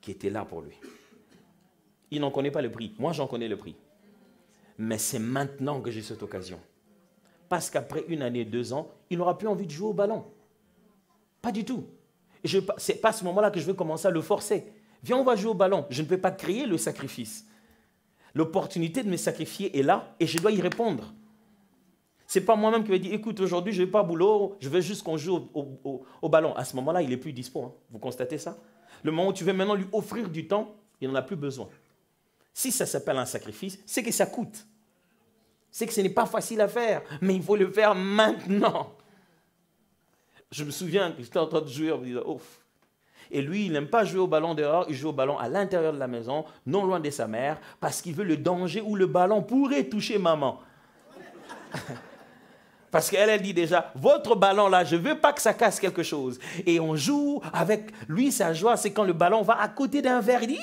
qui était là pour lui. Il n'en connaît pas le prix. Moi, j'en connais le prix. Mais c'est maintenant que j'ai cette occasion. Parce qu'après 1 année, 2 ans, il n'aura plus envie de jouer au ballon. Pas du tout. Ce n'est pas à ce moment-là que je vais commencer à le forcer. Viens, on va jouer au ballon. Je ne peux pas créer le sacrifice. L'opportunité de me sacrifier est là et je dois y répondre. Ce n'est pas moi-même qui vais dire, écoute, aujourd'hui, je ne vais pas au boulot, je veux juste qu'on joue au ballon. À ce moment-là, il n'est plus dispo. Hein. Vous constatez ça? Le moment où tu veux maintenant lui offrir du temps, il n'en a plus besoin. Si ça s'appelle un sacrifice, c'est que ça coûte. C'est que ce n'est pas facile à faire, mais il faut le faire maintenant. Je me souviens que j'étais en train de jouer, on me disait, ouf. Et lui, il n'aime pas jouer au ballon dehors, il joue au ballon à l'intérieur de la maison, non loin de sa mère, parce qu'il veut le danger où le ballon pourrait toucher maman. Parce qu'elle dit déjà, votre ballon là, je ne veux pas que ça casse quelque chose. Et on joue avec lui, sa joie, c'est quand le ballon va à côté d'un verre, il dit,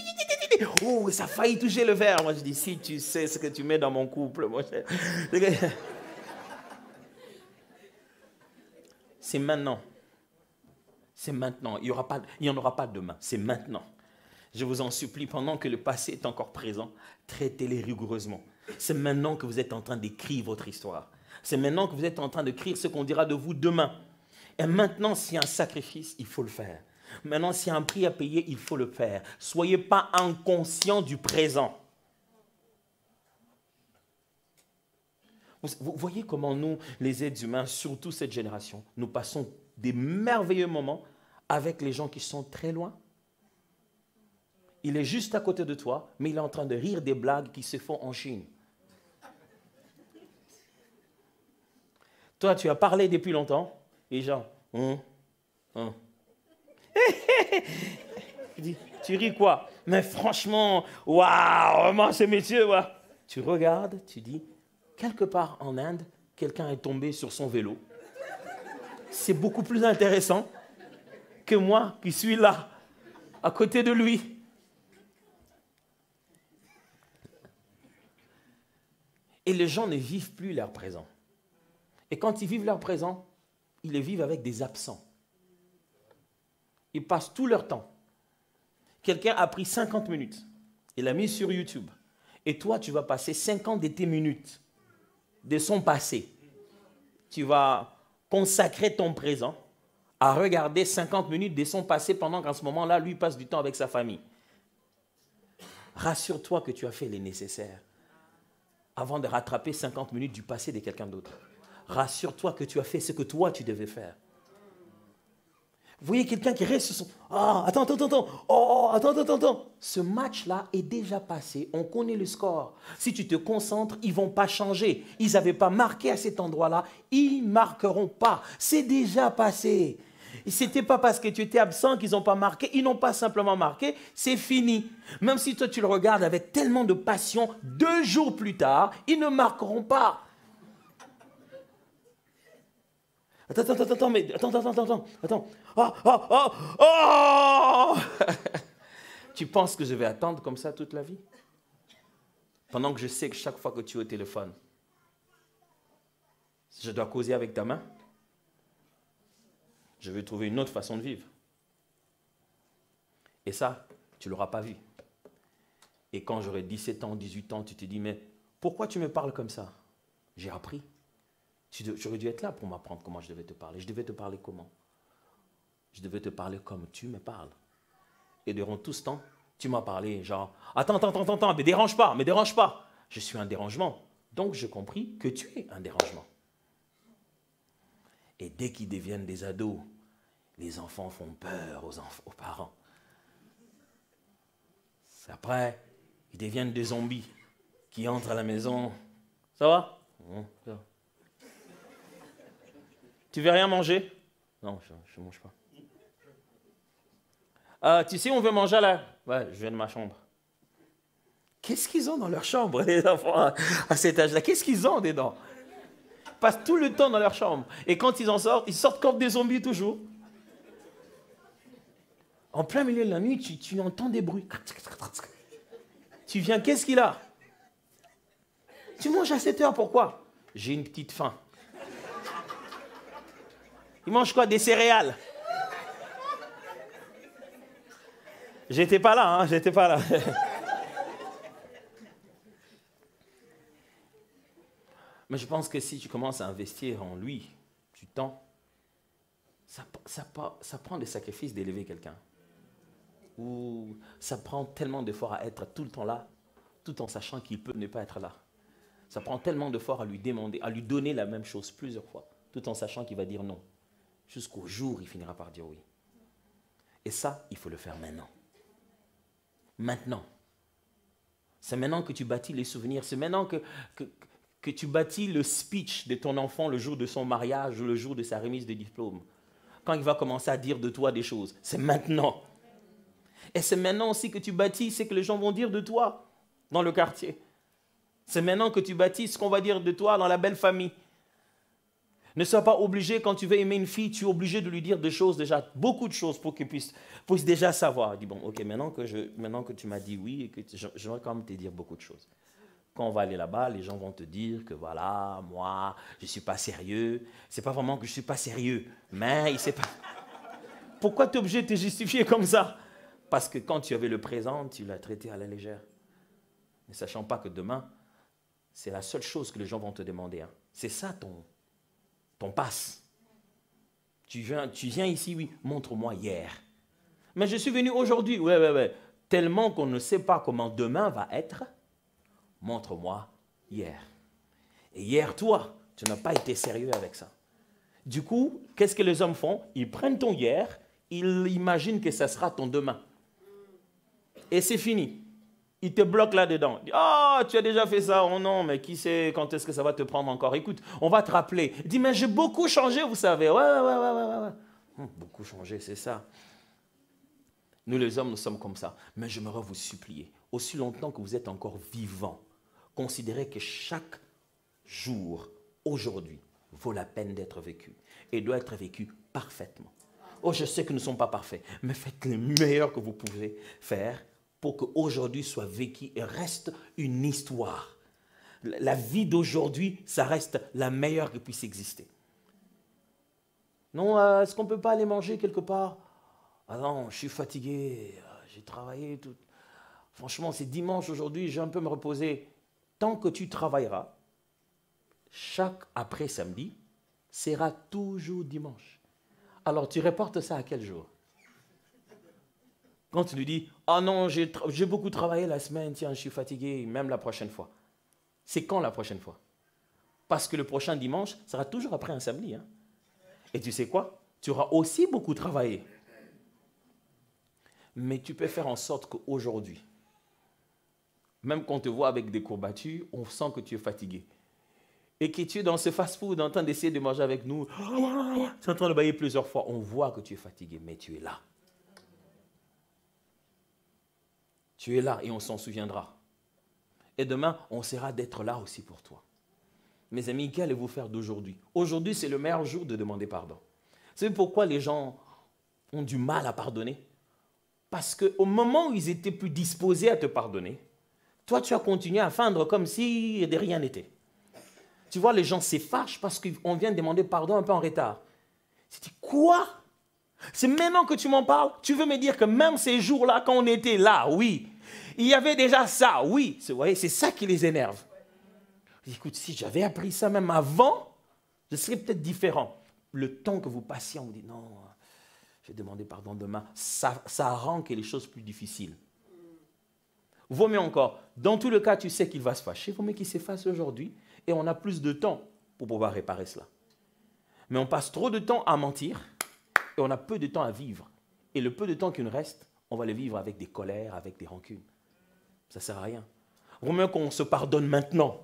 oh, ça a failli toucher le verre. Moi, je dis, si tu sais ce que tu mets dans mon couple, moi, c'est maintenant. C'est maintenant. Il n'y en aura pas demain. C'est maintenant. Je vous en supplie, pendant que le passé est encore présent, traitez-les rigoureusement. C'est maintenant que vous êtes en train d'écrire votre histoire. C'est maintenant que vous êtes en train d'écrire ce qu'on dira de vous demain. Et maintenant, s'il y a un sacrifice, il faut le faire. Maintenant, s'il y a un prix à payer, il faut le faire. Soyez pas inconscients du présent. Vous voyez comment nous, les êtres humains, surtout cette génération, nous passons des merveilleux moments avec les gens qui sont très loin. Il est juste à côté de toi, mais il est en train de rire des blagues qui se font en Chine. Toi, tu as parlé depuis longtemps, et genre, tu ris quoi? Mais franchement, waouh, vraiment, ce monsieur, ouais. Tu regardes, tu dis, quelque part en Inde, quelqu'un est tombé sur son vélo. C'est beaucoup plus intéressant que moi qui suis là, à côté de lui. Et les gens ne vivent plus leur présent. Et quand ils vivent leur présent, ils le vivent avec des absents. Ils passent tout leur temps. Quelqu'un a pris 50 minutes et l'a mis sur YouTube. Et toi, tu vas passer 50 de tes minutes de son passé. Tu vas consacrer ton présent à regarder 50 minutes de son passé pendant qu'en ce moment-là, lui passe du temps avec sa famille. Rassure-toi que tu as fait les nécessaires avant de rattraper 50 minutes du passé de quelqu'un d'autre. Rassure-toi que tu as fait ce que toi, tu devais faire. Vous voyez quelqu'un qui reste sur son... Ah, attends. Oh, attends. Ce match-là est déjà passé. On connaît le score. Si tu te concentres, ils ne vont pas changer. Ils n'avaient pas marqué à cet endroit-là. Ils ne marqueront pas. C'est déjà passé. Ce n'était pas parce que tu étais absent qu'ils n'ont pas marqué. Ils n'ont pas simplement marqué. C'est fini. Même si toi, tu le regardes avec tellement de passion, 2 jours plus tard, ils ne marqueront pas. Attends. Oh! Tu penses que je vais attendre comme ça toute la vie? Pendant que je sais que chaque fois que tu es au téléphone, je dois causer avec ta main, je vais trouver une autre façon de vivre. Et ça, tu ne l'auras pas vu. Et quand j'aurai 17 ans, 18 ans, tu te dis, mais pourquoi tu me parles comme ça? J'ai appris. J'aurais dû être là pour m'apprendre comment je devais te parler. Je devais te parler comment? Je devais te parler comme tu me parles. Et durant tout ce temps, tu m'as parlé genre, attends, me dérange pas. Je suis un dérangement. Donc, j'ai compris que tu es un dérangement. Et dès qu'ils deviennent des ados, les enfants font peur aux parents. Après, ils deviennent des zombies qui entrent à la maison. Ça va? Ça va. Tu veux rien manger? Non, je ne mange pas. Tu sais, on veut manger là? Ouais, je viens de ma chambre. Qu'est-ce qu'ils ont dans leur chambre, les enfants, à cet âge-là? Qu'est-ce qu'ils ont dedans? Ils passent tout le temps dans leur chambre. Et quand ils en sortent, ils sortent comme des zombies toujours. En plein milieu de la nuit, tu entends des bruits. Tu viens, qu'est-ce qu'il a? Tu manges à 7 heures, pourquoi? J'ai une petite faim. Ils mangent quoi? Des céréales. J'étais pas là. Mais je pense que si tu commences à investir en lui du temps, ça prend des sacrifices d'élever quelqu'un. Ou ça prend tellement d'efforts à être tout le temps là, tout en sachant qu'il peut ne pas être là. Ça prend tellement d'efforts à lui demander, à lui donner la même chose plusieurs fois, tout en sachant qu'il va dire non. Jusqu'au jour où il finira par dire oui. Et ça, il faut le faire maintenant. Maintenant. C'est maintenant que tu bâtis les souvenirs. C'est maintenant que tu bâtis le speech de ton enfant le jour de son mariage ou le jour de sa remise de diplôme. Quand il va commencer à dire de toi des choses. C'est maintenant. Et c'est maintenant aussi que tu bâtis ce que les gens vont dire de toi dans le quartier. C'est maintenant que tu bâtis ce qu'on va dire de toi dans la belle famille. Ne sois pas obligé, quand tu veux aimer une fille, tu es obligé de lui dire des choses déjà, beaucoup de choses pour qu'elle puisse déjà savoir. Il dit, bon, ok, maintenant que tu m'as dit oui, et que j'aimerais quand même te dire beaucoup de choses. Quand on va aller là-bas, les gens vont te dire que voilà, moi, je ne suis pas sérieux. Ce n'est pas vraiment que je ne suis pas sérieux, mais il ne sait pas. Pourquoi tu es obligé de te justifier comme ça? Parce que quand tu avais le présent, tu l'as traité à la légère. Ne sachant pas que demain, c'est la seule chose que les gens vont te demander. Hein. C'est ça ton passe. Tu viens ici, oui, montre-moi hier. Mais je suis venu aujourd'hui, ouais. Tellement qu'on ne sait pas comment demain va être, montre-moi hier. Et hier, toi, tu n'as pas été sérieux avec ça. Du coup, qu'est-ce que les hommes font? Ils prennent ton hier, ils imaginent que ça sera ton demain. Et c'est fini. Il te bloque là-dedans. Ah, tu as déjà fait ça. Oh non, mais qui sait quand est-ce que ça va te prendre encore? Écoute, on va te rappeler. Il dit, mais j'ai beaucoup changé, vous savez. Ouais. Beaucoup changé, c'est ça. Nous, les hommes, nous sommes comme ça. Mais j'aimerais vous supplier, aussi longtemps que vous êtes encore vivant, considérez que chaque jour, aujourd'hui, vaut la peine d'être vécu et doit être vécu parfaitement. Oh, je sais que nous ne sommes pas parfaits, mais faites le meilleur que vous pouvez faire pour qu'aujourd'hui soit vécu et reste une histoire. La vie d'aujourd'hui, ça reste la meilleure qui puisse exister. Non, est-ce qu'on ne peut pas aller manger quelque part? Ah non, je suis fatigué, j'ai travaillé tout. Franchement, c'est dimanche aujourd'hui, je vais un peu me reposer. Tant que tu travailleras, chaque après-samedi sera toujours dimanche. Alors, tu reportes ça à quel jour? Quand tu lui dis, ah non, j'ai beaucoup travaillé la semaine, tiens, je suis fatigué, même la prochaine fois. C'est quand la prochaine fois? Parce que le prochain dimanche sera toujours après un samedi. Hein? Et tu sais quoi? Tu auras aussi beaucoup travaillé. Mais tu peux faire en sorte qu'aujourd'hui, même quand on te voit avec des courbatures, on sent que tu es fatigué. Et que tu es dans ce fast-food en train d'essayer de manger avec nous, tu es en train de bailler plusieurs fois, on voit que tu es fatigué, mais tu es là. Tu es là et on s'en souviendra. Et demain, on essaiera d'être là aussi pour toi. Mes amis, qu'allez-vous faire d'aujourd'hui? Aujourd'hui, c'est le meilleur jour de demander pardon. Vous savez pourquoi les gens ont du mal à pardonner? Parce qu'au moment où ils étaient plus disposés à te pardonner, toi, tu as continué à feindre comme si de rien n'était. Tu vois, les gens s'effâchent parce qu'on vient de demander pardon un peu en retard. Tu dis, quoi? C'est maintenant que tu m'en parles? Tu veux me dire que même ces jours-là, quand on était là, oui, il y avait déjà ça, oui. Vous voyez, c'est ça qui les énerve. Écoute, si j'avais appris ça même avant, je serais peut-être différent. Le temps que vous passiez, on vous dit, non, je vais demander pardon demain. Ça rend que les choses plus difficiles. Vaut mieux encore, dans tout le cas, tu sais qu'il va se fâcher, vaut mieux qu'il s'efface aujourd'hui et on a plus de temps pour pouvoir réparer cela. Mais on passe trop de temps à mentir et on a peu de temps à vivre. Et le peu de temps qui nous reste, on va le vivre avec des colères, avec des rancunes. Ça ne sert à rien. Vaut mieux qu'on se pardonne maintenant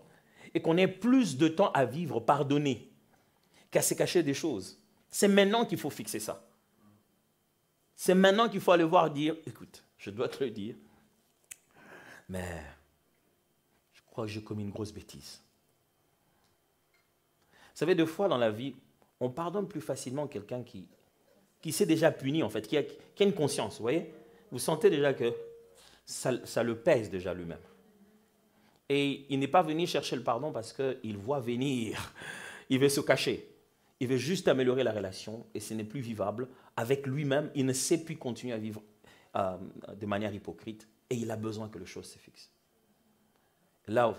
et qu'on ait plus de temps à vivre pardonné qu'à se cacher des choses. C'est maintenant qu'il faut fixer ça. C'est maintenant qu'il faut aller voir dire, écoute, je dois te le dire, mais je crois que j'ai commis une grosse bêtise. Vous savez, des fois dans la vie, on pardonne plus facilement quelqu'un qui s'est déjà puni, en fait, qui a une conscience, vous voyez? Vous sentez déjà que ça le pèse déjà lui-même. Et il n'est pas venu chercher le pardon parce qu'il voit venir, il veut se cacher. Il veut juste améliorer la relation et ce n'est plus vivable. Avec lui-même, il ne sait plus continuer à vivre de manière hypocrite et il a besoin que les choses se fixent. Là,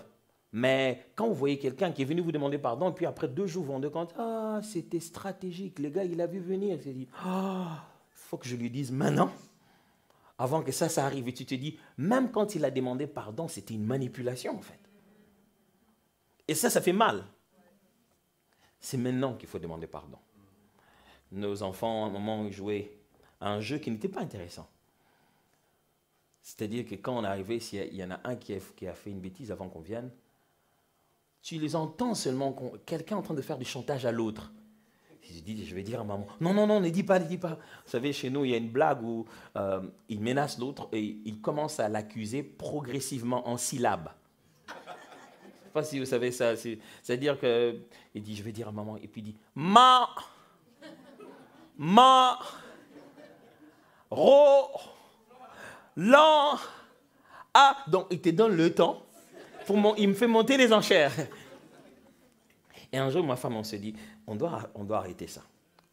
mais quand vous voyez quelqu'un qui est venu vous demander pardon et puis après 2 jours, vous vous rendez compte, ah, c'était stratégique, le gars, il a vu venir, il s'est dit, ah, il faut que je lui dise maintenant, avant que ça arrive. Et tu te dis, même quand il a demandé pardon, c'était une manipulation en fait. Et ça fait mal. C'est maintenant qu'il faut demander pardon. Nos enfants, à un moment, ont joué à un jeu qui n'était pas intéressant. C'est-à-dire que quand on est arrivé, s'il y en a un qui a fait une bêtise avant qu'on vienne, tu les entends seulement, quelqu'un est en train de faire du chantage à l'autre. Je vais dire à maman, non, ne dis pas, ne dis pas. Vous savez, chez nous, il y a une blague où il menace l'autre et il commence à l'accuser progressivement en syllabes. Je ne sais pas si vous savez ça. C'est-à-dire qu'il dit, je vais dire à maman, et puis il dit, donc il te donne le temps, il me fait monter les enchères. Et un jour, ma femme, on s'est dit, on doit arrêter ça.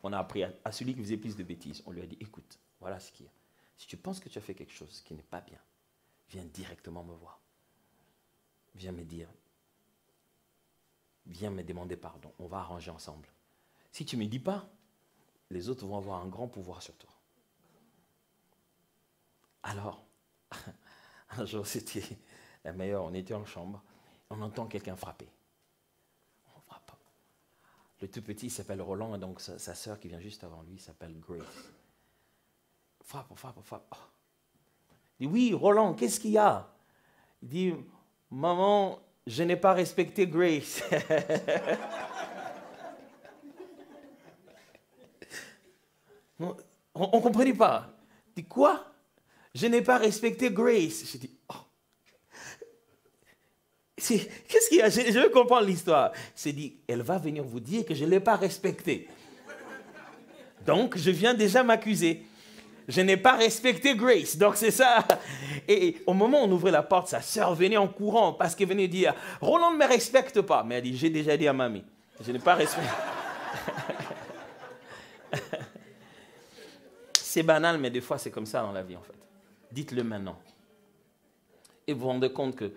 On a appris à celui qui faisait plus de bêtises. On lui a dit, écoute, voilà ce qu'il y a. Si tu penses que tu as fait quelque chose qui n'est pas bien, viens directement me voir. Viens me dire. Viens me demander pardon. On va arranger ensemble. Si tu ne me dis pas, les autres vont avoir un grand pouvoir sur toi. Alors, un jour, c'était la meilleure. On était en chambre. On entend quelqu'un frapper. On frappe. Le tout petit s'appelle Roland, et donc sa sœur qui vient juste avant lui s'appelle Grace. Frappe. Oh. Il dit, oui, Roland, qu'est-ce qu'il y a? Il dit, maman, je n'ai pas respecté Grace. On ne comprenait pas. Il dit, quoi? Je n'ai pas respecté Grace. Je dis, oh. Qu'est-ce qu'il y a? Je veux comprendre l'histoire. Il s'est dit, elle va venir vous dire que je ne l'ai pas respectée. Donc, je viens déjà m'accuser. Je n'ai pas respecté Grace. Donc, c'est ça. Et au moment où on ouvrait la porte, sa sœur venait en courant parce qu'elle venait dire, Roland ne me respecte pas. Mais elle dit, j'ai déjà dit à mamie, je n'ai pas respecté. C'est banal, mais des fois, c'est comme ça dans la vie, en fait. Dites-le maintenant. Et vous vous rendez compte que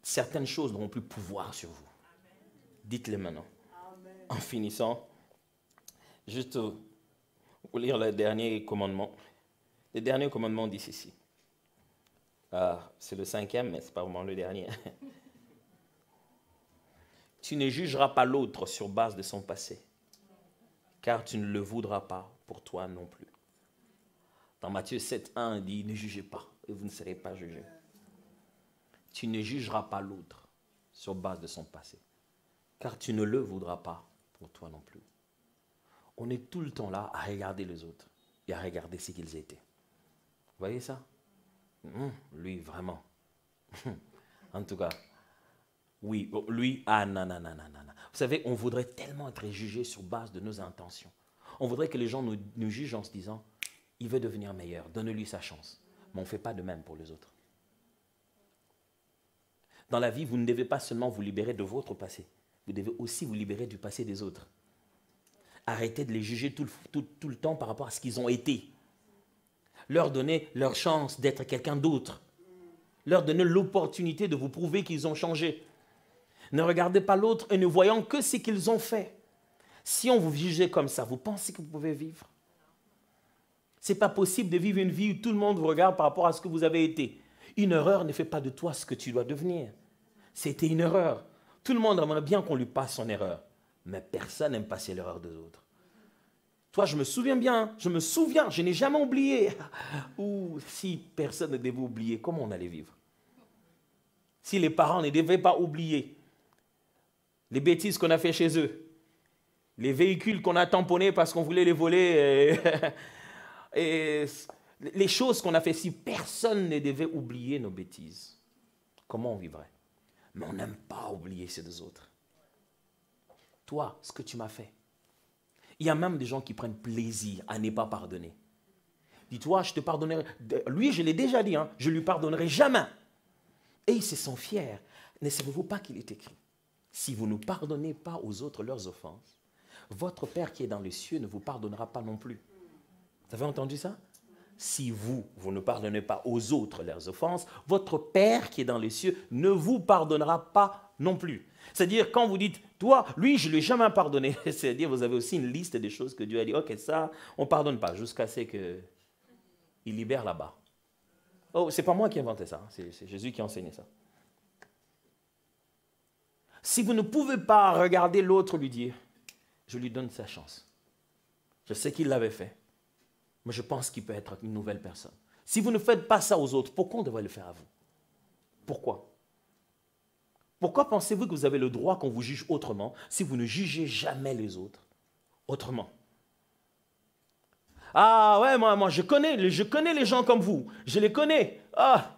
certaines choses n'auront plus pouvoir sur vous. Dites-le maintenant. Amen. En finissant, juste pour lire le dernier commandement. Le dernier commandement dit ceci. C'est le 5e, mais ce n'est pas vraiment le dernier. Tu ne jugeras pas l'autre sur base de son passé, car tu ne le voudras pas pour toi non plus. Dans Matthieu 7,1, il dit, ne jugez pas, et vous ne serez pas jugés. Tu ne jugeras pas l'autre sur base de son passé, car tu ne le voudras pas pour toi non plus. On est tout le temps là à regarder les autres et à regarder ce qu'ils étaient. Vous voyez ça? Lui, vraiment. En tout cas, oui, lui, non. Vous savez, on voudrait tellement être jugé sur base de nos intentions. On voudrait que les gens nous jugent en se disant, il veut devenir meilleur, donne-lui sa chance. Mais on ne fait pas de même pour les autres. Dans la vie, vous ne devez pas seulement vous libérer de votre passé, vous devez aussi vous libérer du passé des autres. Arrêtez de les juger tout le temps par rapport à ce qu'ils ont été. Leur donner leur chance d'être quelqu'un d'autre. Leur donner l'opportunité de vous prouver qu'ils ont changé. Ne regardez pas l'autre et ne voyant que ce qu'ils ont fait. Si on vous jugeait comme ça, vous pensez que vous pouvez vivre? Ce n'est pas possible de vivre une vie où tout le monde vous regarde par rapport à ce que vous avez été. Une erreur ne fait pas de toi ce que tu dois devenir. C'était une erreur. Tout le monde aimerait bien qu'on lui passe son erreur. Mais personne n'aime passer l'erreur des autres. Toi, je me souviens bien, je n'ai jamais oublié. Ou si personne ne devait oublier, comment on allait vivre? Si les parents ne devaient pas oublier les bêtises qu'on a fait chez eux, les véhicules qu'on a tamponnés parce qu'on voulait les voler, et les choses qu'on a fait, si personne ne devait oublier nos bêtises, comment on vivrait? Mais on n'aime pas oublier ces deux autres. Toi, ce que tu m'as fait. Il y a même des gens qui prennent plaisir à ne pas pardonner. Dis-toi, je te pardonnerai. Lui, je l'ai déjà dit, je ne lui pardonnerai jamais. Et ils se sont fiers. Ne savez-vous pas qu'il est écrit? Si vous ne pardonnez pas aux autres leurs offenses, votre Père qui est dans les cieux ne vous pardonnera pas non plus. Vous avez entendu ça? Si vous ne pardonnez pas aux autres leurs offenses, votre Père qui est dans les cieux ne vous pardonnera pas non plus. C'est-à-dire, quand vous dites, toi, lui, je ne lui ai jamais pardonné, c'est-à-dire, vous avez aussi une liste des choses que Dieu a dit, ok, ça, on ne pardonne pas, jusqu'à ce qu'il libère là-bas. Oh, ce n'est pas moi qui ai inventé ça, c'est Jésus qui a enseigné ça. Si vous ne pouvez pas regarder l'autre lui dire, je lui donne sa chance. Je sais qu'il l'avait fait, mais je pense qu'il peut être une nouvelle personne. Si vous ne faites pas ça aux autres, pourquoi on devrait le faire à vous? Pourquoi? Pourquoi pensez-vous que vous avez le droit qu'on vous juge autrement si vous ne jugez jamais les autres autrement? Ah ouais, moi je connais les gens comme vous. Je les connais. Ah,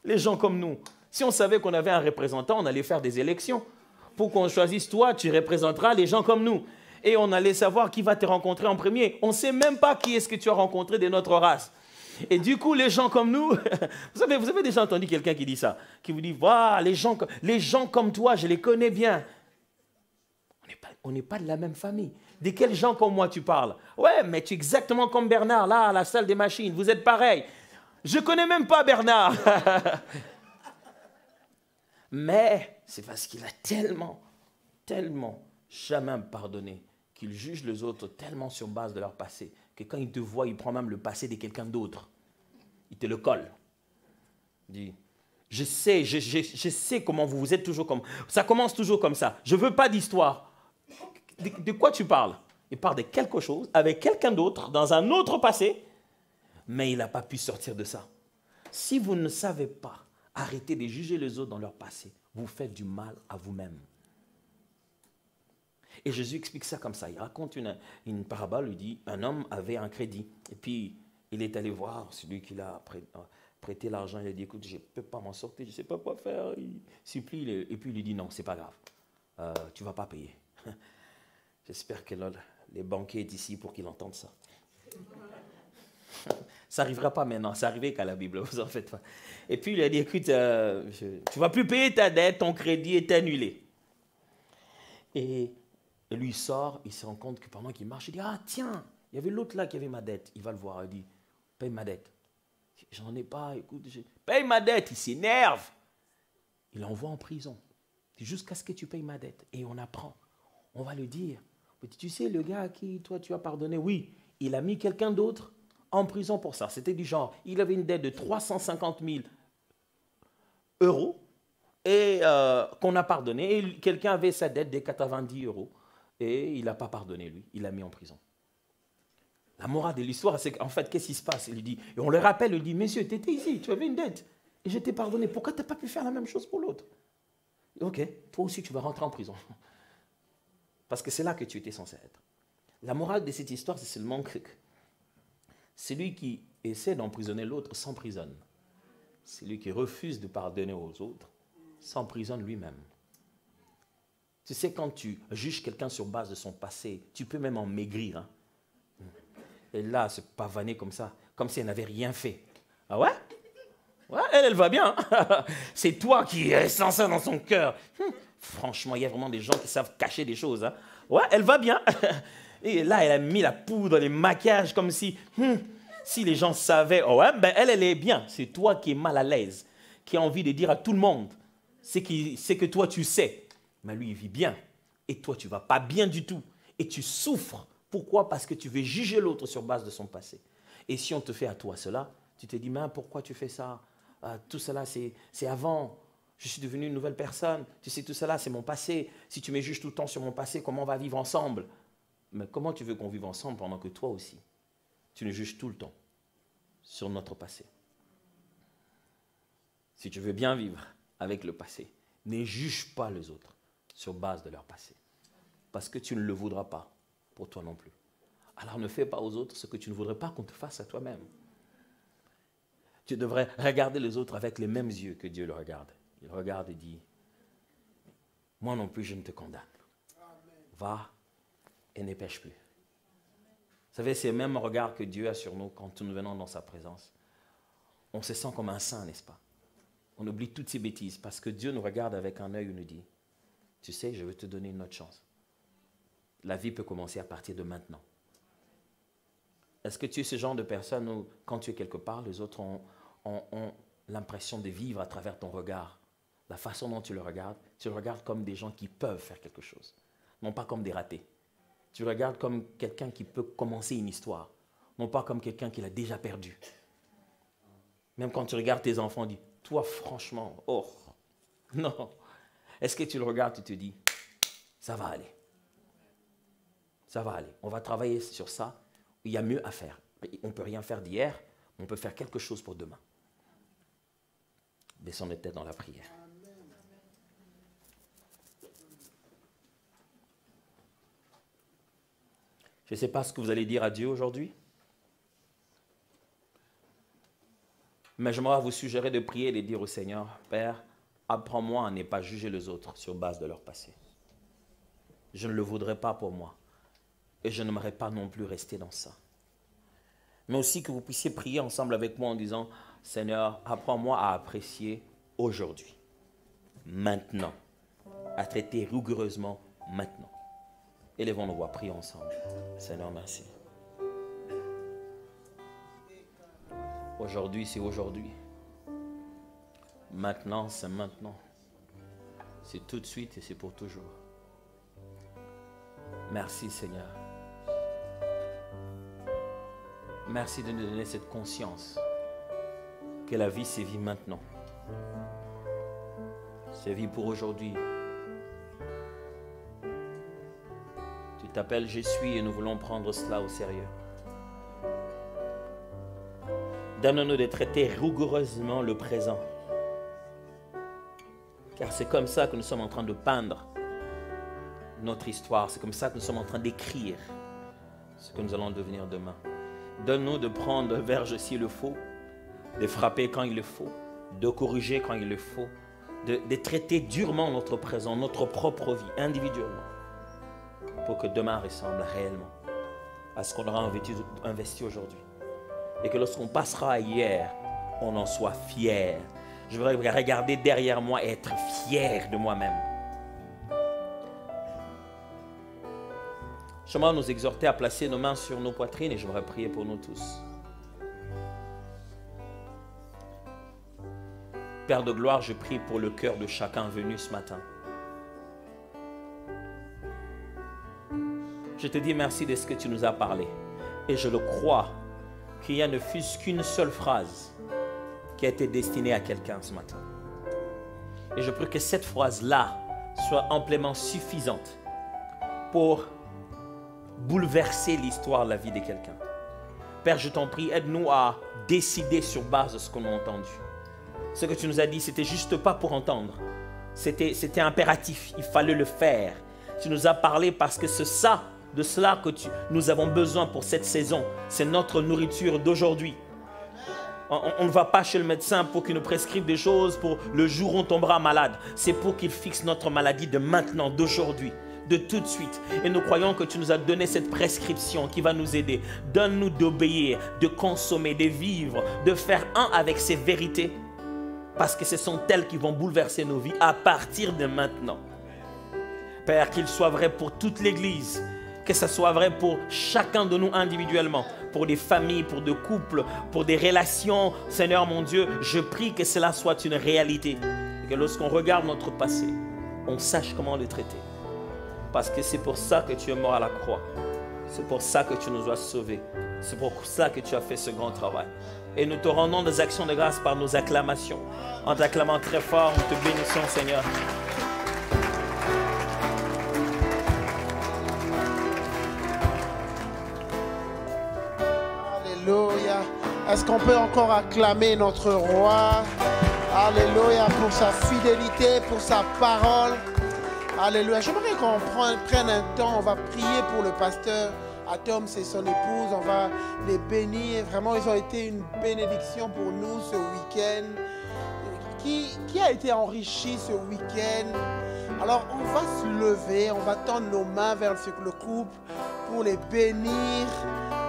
les gens comme nous. Si on savait qu'on avait un représentant, on allait faire des élections. Pour qu'on choisisse toi, tu représenteras les gens comme nous. Et on allait savoir qui va te rencontrer en premier. On ne sait même pas qui est-ce que tu as rencontré de notre race. Et du coup, les gens comme nous, vous avez déjà entendu quelqu'un qui dit ça, qui vous dit, voilà, les gens comme toi, je les connais bien. On n'est pas de la même famille. De quels gens comme moi tu parles? Ouais, mais tu es exactement comme Bernard, là, à la salle des machines, vous êtes pareil. Je ne connais même pas Bernard. Mais c'est parce qu'il a tellement jamais pardonné, qu'il juge les autres tellement sur base de leur passé, que quand il te voit, il prend même le passé de quelqu'un d'autre. Il te le colle. Il dit, je sais comment vous êtes toujours comme... Ça commence toujours comme ça. Je ne veux pas d'histoire. De quoi tu parles? Il parle de quelque chose avec quelqu'un d'autre, dans un autre passé, mais il n'a pas pu sortir de ça. Si vous ne savez pas arrêter de juger les autres dans leur passé, vous faites du mal à vous-même. Et Jésus explique ça comme ça. Il raconte une parabole, il dit, un homme avait un crédit. Et puis, il est allé voir celui qui l'a prêté l'argent. Il a dit, écoute, je ne peux pas m'en sortir, je ne sais pas quoi faire. Il supplie, et puis il lui dit, non, ce n'est pas grave. Tu ne vas pas payer. J'espère que les banquiers sont ici pour qu'ils entendent ça. Ça n'arrivera pas maintenant, ça arrivé qu'à la Bible, vous en faites pas. Et puis il a dit, écoute, tu ne vas plus payer ta dette, ton crédit est annulé. Et lui il sort, il se rend compte que pendant qu'il marche, il dit, ah tiens, il y avait l'autre là qui avait ma dette. Il va le voir, il dit, paye ma dette. J'en ai pas, écoute, paye ma dette, il s'énerve. Il l'envoie en prison, jusqu'à ce que tu payes ma dette. Et on apprend, on va le dire. Tu sais, le gars à qui toi tu as pardonné, oui, il a mis quelqu'un d'autre en prison pour ça. C'était du genre, il avait une dette de 350 000 euros et qu'on a pardonné. Et quelqu'un avait sa dette de 90 euros et il n'a pas pardonné lui. Il l'a mis en prison. La morale de l'histoire, c'est qu'en fait, qu'est-ce qui se passe? Il lui dit, et on le rappelle, il dit, monsieur, tu étais ici, tu avais une dette et je t'ai pardonné. Pourquoi tu n'as pas pu faire la même chose pour l'autre? Ok, toi aussi tu vas rentrer en prison. Parce que c'est là que tu étais censé être. La morale de cette histoire, c'est seulement que celui qui essaie d'emprisonner l'autre s'emprisonne. Celui qui refuse de pardonner aux autres s'emprisonne lui-même. Tu sais, quand tu juges quelqu'un sur base de son passé, tu peux même en maigrir. Hein? Et là, se pavaner comme ça, comme si elle n'avait rien fait. Ah ouais? Ouais, elle va bien. C'est toi qui es censé dans son cœur. Franchement, il y a vraiment des gens qui savent cacher des choses. Hein? Ouais, elle va bien. Et là, elle a mis la poudre, les maquillages, comme si les gens savaient, oh ouais, ben elle est bien. C'est toi qui es mal à l'aise, qui a envie de dire à tout le monde, c'est que toi, tu sais. Mais lui, il vit bien. Et toi, tu ne vas pas bien du tout. Et tu souffres. Pourquoi? Parce que tu veux juger l'autre sur base de son passé. Et si on te fait à toi cela, tu te dis, mais pourquoi tu fais ça? Tout cela, c'est avant. Je suis devenu une nouvelle personne. Tu sais, tout cela, c'est mon passé. Si tu me juges tout le temps sur mon passé, comment on va vivre ensemble? Mais comment tu veux qu'on vive ensemble pendant que toi aussi, tu nous juges tout le temps sur notre passé? Si tu veux bien vivre avec le passé, ne juge pas les autres sur base de leur passé. Parce que tu ne le voudras pas pour toi non plus. Alors ne fais pas aux autres ce que tu ne voudrais pas qu'on te fasse à toi-même. Tu devrais regarder les autres avec les mêmes yeux que Dieu le regarde. Il regarde et dit, moi non plus je ne te condamne. Va et ne pêche plus. Vous savez, c'est le même regard que Dieu a sur nous quand nous venons dans sa présence. On se sent comme un saint, n'est-ce pas? On oublie toutes ces bêtises parce que Dieu nous regarde avec un œil et nous dit, tu sais, je vais te donner une autre chance. La vie peut commencer à partir de maintenant. Est-ce que tu es ce genre de personne où, quand tu es quelque part, les autres ont l'impression de vivre à travers ton regard? La façon dont tu le regardes comme des gens qui peuvent faire quelque chose, non pas comme des ratés. Tu le regardes comme quelqu'un qui peut commencer une histoire, non pas comme quelqu'un qui l'a déjà perdu. Même quand tu regardes tes enfants, dis, toi franchement, oh, non. Est-ce que tu le regardes, tu te dis, ça va aller. Ça va aller. On va travailler sur ça. Il y a mieux à faire. On ne peut rien faire d'hier, mais on peut faire quelque chose pour demain. Baissons les têtes dans la prière. Je ne sais pas ce que vous allez dire à Dieu aujourd'hui, mais j'aimerais vous suggérer de prier et de dire au Seigneur, Père, apprends-moi à ne pas juger les autres sur base de leur passé. Je ne le voudrais pas pour moi et je n'aimerais pas non plus rester dans ça. Mais aussi que vous puissiez prier ensemble avec moi en disant, Seigneur, apprends-moi à apprécier aujourd'hui, maintenant, à traiter rigoureusement maintenant. Élevons nos voix, prions ensemble. Seigneur, merci. Aujourd'hui, c'est aujourd'hui. Maintenant, c'est maintenant. C'est tout de suite et c'est pour toujours. Merci, Seigneur. Merci de nous donner cette conscience que la vie, c'est vie maintenant. C'est vie pour aujourd'hui. Tu t'appelles Je suis et nous voulons prendre cela au sérieux. Donne-nous de traiter rigoureusement le présent. Car c'est comme ça que nous sommes en train de peindre notre histoire. C'est comme ça que nous sommes en train d'écrire ce que nous allons devenir demain. Donne-nous de prendre verge s'il le faut de frapper quand il le faut, de corriger quand il le faut, de traiter durement notre présent, notre propre vie, individuellement, pour que demain ressemble réellement à ce qu'on aura investi aujourd'hui. Et que lorsqu'on passera à hier, on en soit fier. Je voudrais regarder derrière moi et être fier de moi-même. J'aimerais nous exhorter à placer nos mains sur nos poitrines et j'aimerais prier pour nous tous. Père de gloire, je prie pour le cœur de chacun venu ce matin. Je te dis merci de ce que tu nous as parlé. Et je le crois qu'il y a ne fût-ce qu'une seule phrase qui a été destinée à quelqu'un ce matin. Et je prie que cette phrase-là soit amplement suffisante pour bouleverser l'histoire de la vie de quelqu'un. Père, je t'en prie, aide-nous à décider sur base de ce qu'on a entendu. Ce que tu nous as dit, c'était juste pas pour entendre. C'était impératif, il fallait le faire. Tu nous as parlé parce que c'est ça, de cela que nous avons besoin pour cette saison. C'est notre nourriture d'aujourd'hui. On ne va pas chez le médecin pour qu'il nous prescrive des choses pour le jour où on tombera malade. C'est pour qu'il fixe notre maladie de maintenant, d'aujourd'hui, de tout de suite. Et nous croyons que tu nous as donné cette prescription qui va nous aider. Donne-nous d'obéir, de consommer, de vivre, de faire un avec ces vérités. Parce que ce sont elles qui vont bouleverser nos vies à partir de maintenant. Père, qu'il soit vrai pour toute l'Église, que ce soit vrai pour chacun de nous individuellement, pour des familles, pour des couples, pour des relations. Seigneur mon Dieu, je prie que cela soit une réalité. Et que lorsqu'on regarde notre passé, on sache comment le traiter. Parce que c'est pour ça que tu es mort à la croix. C'est pour ça que tu nous as sauvés. C'est pour ça que tu as fait ce grand travail. Et nous te rendons des actions de grâce par nos acclamations. En t'acclamant très fort, nous te bénissons, Seigneur. Alléluia. Est-ce qu'on peut encore acclamer notre roi? Alléluia, pour sa fidélité, pour sa parole. Alléluia. J'aimerais qu'on prenne un temps, on va prier pour le pasteur Atom et son épouse, on va les bénir. Vraiment, ils ont été une bénédiction pour nous ce week-end. Qui a été enrichi ce week-end? Alors, on va se lever, on va tendre nos mains vers le couple pour les bénir.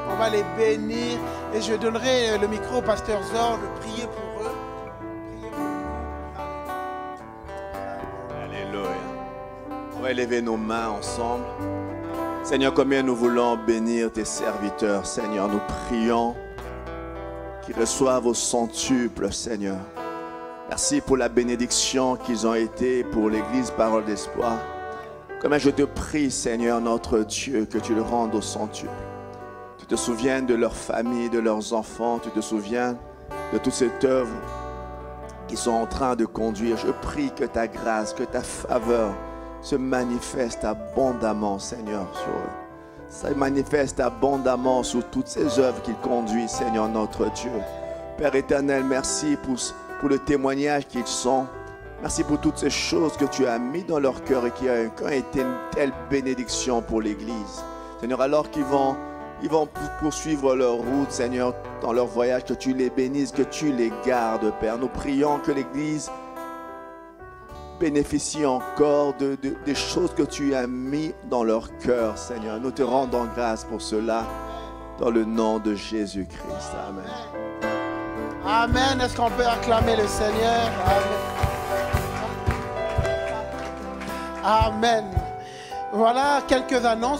On va les bénir. Et je donnerai le micro au pasteur Zor de prier pour eux. Alléluia. On va élever nos mains ensemble. Seigneur, combien nous voulons bénir tes serviteurs. Seigneur, nous prions qu'ils reçoivent au centuple, Seigneur. Merci pour la bénédiction qu'ils ont été pour l'Église Parole d'Espoir. Combien je te prie, Seigneur, notre Dieu, que tu le rendes au centuple. Tu te souviens de leur famille, de leurs enfants. Tu te souviens de toute cette œuvre qu'ils sont en train de conduire. Je prie que ta grâce, que ta faveur se manifeste abondamment, Seigneur, sur eux. Ça manifeste abondamment sur toutes ces œuvres qu'ils conduisent, Seigneur, notre Dieu. Père éternel, merci pour le témoignage qu'ils sont. Merci pour toutes ces choses que tu as mis dans leur cœur et qui ont été une telle bénédiction pour l'Église. Seigneur, alors qu'ils vont poursuivre leur route, Seigneur, dans leur voyage, que tu les bénisses, que tu les gardes, Père. Nous prions que l'Église bénéficie encore des choses que tu as mis dans leur cœur, Seigneur. Nous te rendons grâce pour cela, dans le nom de Jésus-Christ. Amen. Amen. Est-ce qu'on peut acclamer le Seigneur? Amen. Amen. Voilà quelques annonces.